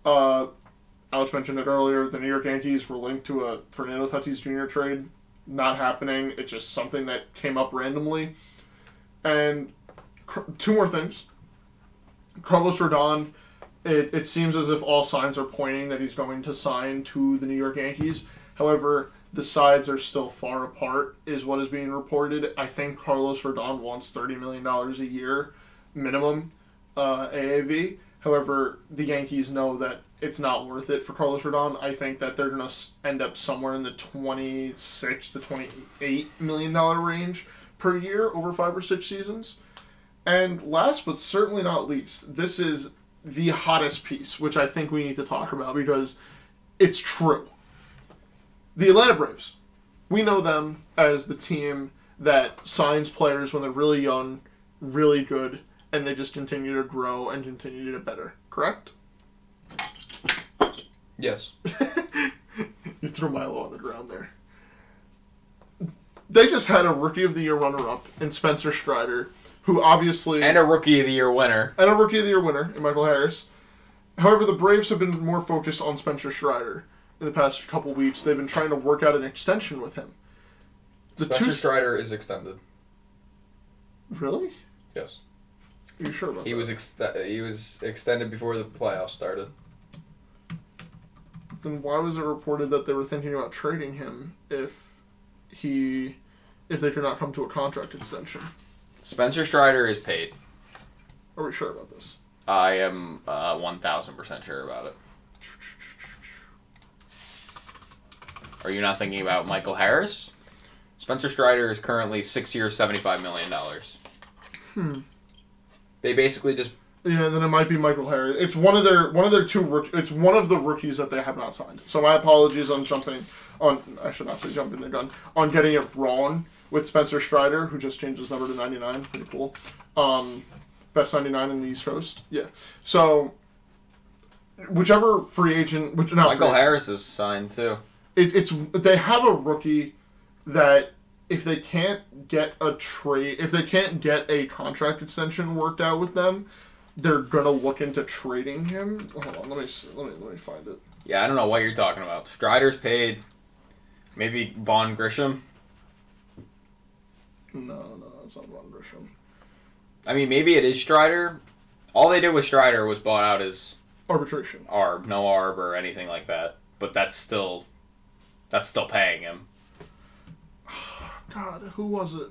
Alex mentioned it earlier. The New York Yankees were linked to a Fernando Tatis Jr. trade. Not happening. It's just something that came up randomly. And 2 more things. Carlos Rodon, it seems as if all signs are pointing that he's going to sign to the New York Yankees. However, the sides are still far apart, is what is being reported. I think Carlos Rodon wants $30 million a year minimum AAV. However, the Yankees know that it's not worth it for Carlos Rodon. I think that they're going to end up somewhere in the $26 to $28 million range per year over 5 or 6 seasons. And last but certainly not least, this is the hottest piece, which I think we need to talk about because it's true. The Atlanta Braves. We know them as the team that signs players when they're really young, really good, and they just continue to grow and continue to get better. Correct? Yes. You threw Milo on the ground there. They just had a Rookie of the Year runner-up in Spencer Strider, who obviously... And a Rookie of the Year winner. And a Rookie of the Year winner in Michael Harris. However, the Braves have been more focused on Spencer Strider in the past couple weeks. They've been trying to work out an extension with him. Spencer Strider is extended. Really? Yes. Are you sure about that? He was extended before the playoffs started. Then why was it reported that they were thinking about trading him if they could not come to a contract extension? Spencer Strider is paid. Are we sure about this? I am 1,000% sure about it. Are you not thinking about Michael Harris? Spencer Strider is currently 6 years, $75 million. They basically just... Yeah, then it might be Michael Harris. It's one of their 2 it's one of the rookies that they have not signed. So my apologies on I should not say jumping the gun, on getting it wrong with Spencer Strider, who just changed his number to 99. Pretty cool. Best 99 in the East Coast. Yeah. So whichever free agent, Michael Harris is signed too. They have a rookie that if they can't get a contract extension worked out with them, they're gonna look into trading him. Hold on, let me find it. Yeah, I don't know what you're talking about. Strider's paid. Maybe Vaughn Grisham. No, it's not Vaughn Grisham. I mean, maybe it is Strider. All they did with Strider was bought out as arbitration. ARB, no ARB or anything like that. But that's still paying him. God, who was it?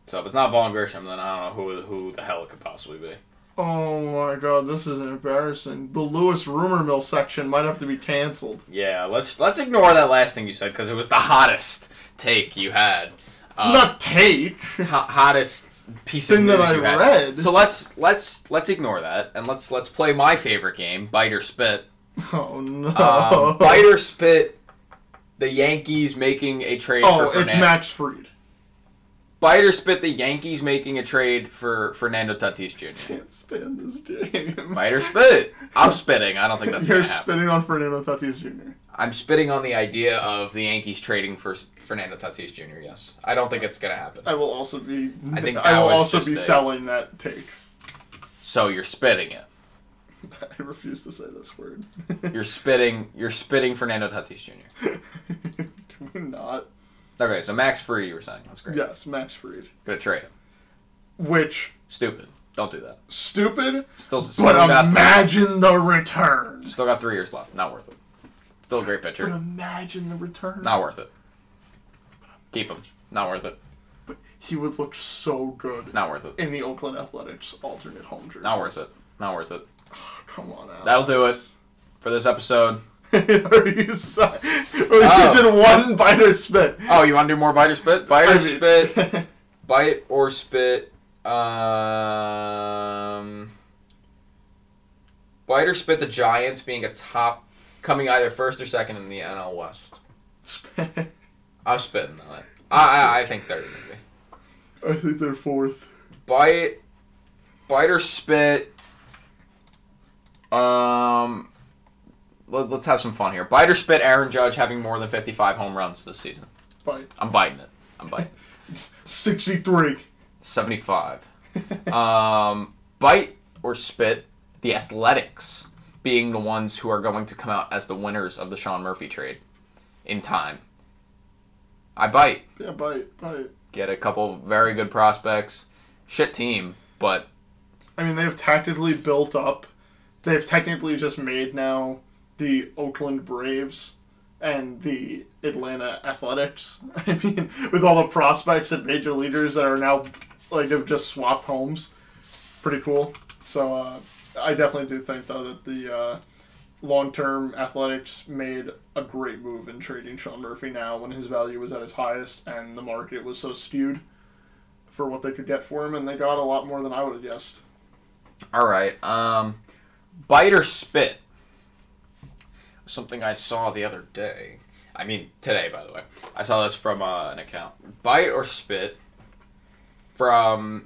So if it's not Vaughn Grisham, then I don't know who the hell it could possibly be. Oh my God, this is embarrassing. The Lewis rumor mill section might have to be canceled. Yeah, let's ignore that last thing you said because it was the hottest take you had. Not take. Hottest piece of thing news that I you had. read. So let's ignore that and let's play my favorite game, Bite or Spit. Oh no. Bite or Spit. The Yankees making a trade for Fernando. Oh, it's Max Fried. Bite or Spit, the Yankees making a trade for Fernando Tatis Jr. Can't stand this game. Bite or Spit? I'm spitting. I don't think that's going to happen. You're spitting on Fernando Tatis Jr. I'm spitting on the idea of the Yankees trading for Fernando Tatis Jr., yes. I don't think it's going to happen. I will also be be selling that take. So you're spitting it. I refuse to say this word. You're spitting Fernando Tatis Jr. Do we not? Okay, so Max Fried, you were saying. That's great. Yes, Max Fried. Gonna trade him. Which? Stupid. Don't do that. Stupid? Still but imagine the return. Still got 3 years left. Not worth it. Still a great pitcher. But imagine the return. Not worth it. Keep him. Not worth it. But he would look so good. Not worth it. In the Oakland Athletics alternate home jersey. Not worth it. Not worth it. Oh, come on, Alex. That'll do it. for this episode. You did one bite or spit. Oh, you want to do more bite or spit? Bite or spit. spit. Bite or spit. Bite or spit the Giants being a top, coming either first or second in the NL West. Spit. I'm spitting that. I think third, maybe. I think they're fourth. Bite or spit. Let's have some fun here. Bite or spit Aaron Judge having more than 55 home runs this season. Bite. I'm biting it. 63. 75. Bite or spit the Athletics being the ones who are going to come out as the winners of the Sean Murphy trade in time. I bite. Yeah, bite. Get a couple very good prospects. Shit team, but... I mean, they've tactically built up. They've technically just made now the Oakland Braves and the Atlanta Athletics. I mean, with all the prospects and major leaguers that are now, like, have just swapped homes. Pretty cool. So, I definitely do think, though, that the long-term Athletics made a great move in trading Sean Murphy now when his value was at its highest and the market was so skewed for what they could get for him, and they got a lot more than I would have guessed. All right. Bite or spit? Something I saw the other day. I mean, today, by the way. I saw this from an account. Bite or spit from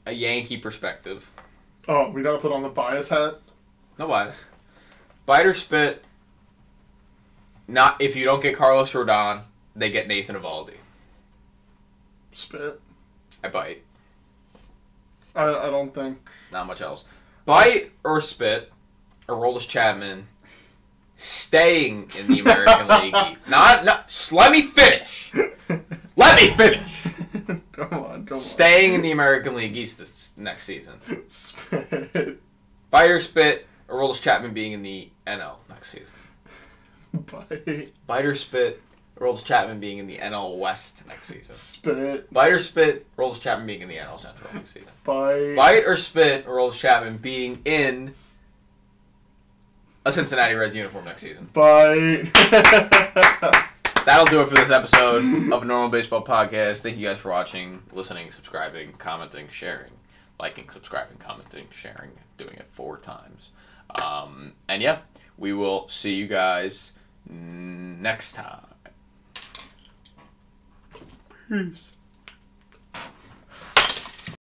a Yankee perspective. Oh, we gotta put on the bias hat? No bias. Bite or spit, not if you don't get Carlos Rodon, they get Nathan Eovaldi. Spit. I bite. I don't think. Not much else. Bite or spit, Aroldis Chapman staying in the American League. Not. Let me finish. Let me finish. Come on. Staying in the American League East this next season. Spit. Bite or spit, Aroldis Chapman being in the NL next season. Bite. Bite or spit, Aroldis Chapman being in the NL West next season. Spit. Bite or spit, Aroldis Chapman being in the NL Central next season. Bite. Bite or spit, Aroldis Chapman being in a Cincinnati Reds uniform next season. Bite. That'll do it for this episode of a Normal Baseball Podcast. Thank you guys for watching, listening, subscribing, commenting, sharing, liking, subscribing, commenting, sharing, doing it 4 times. And yeah, we will see you guys next time. Peace.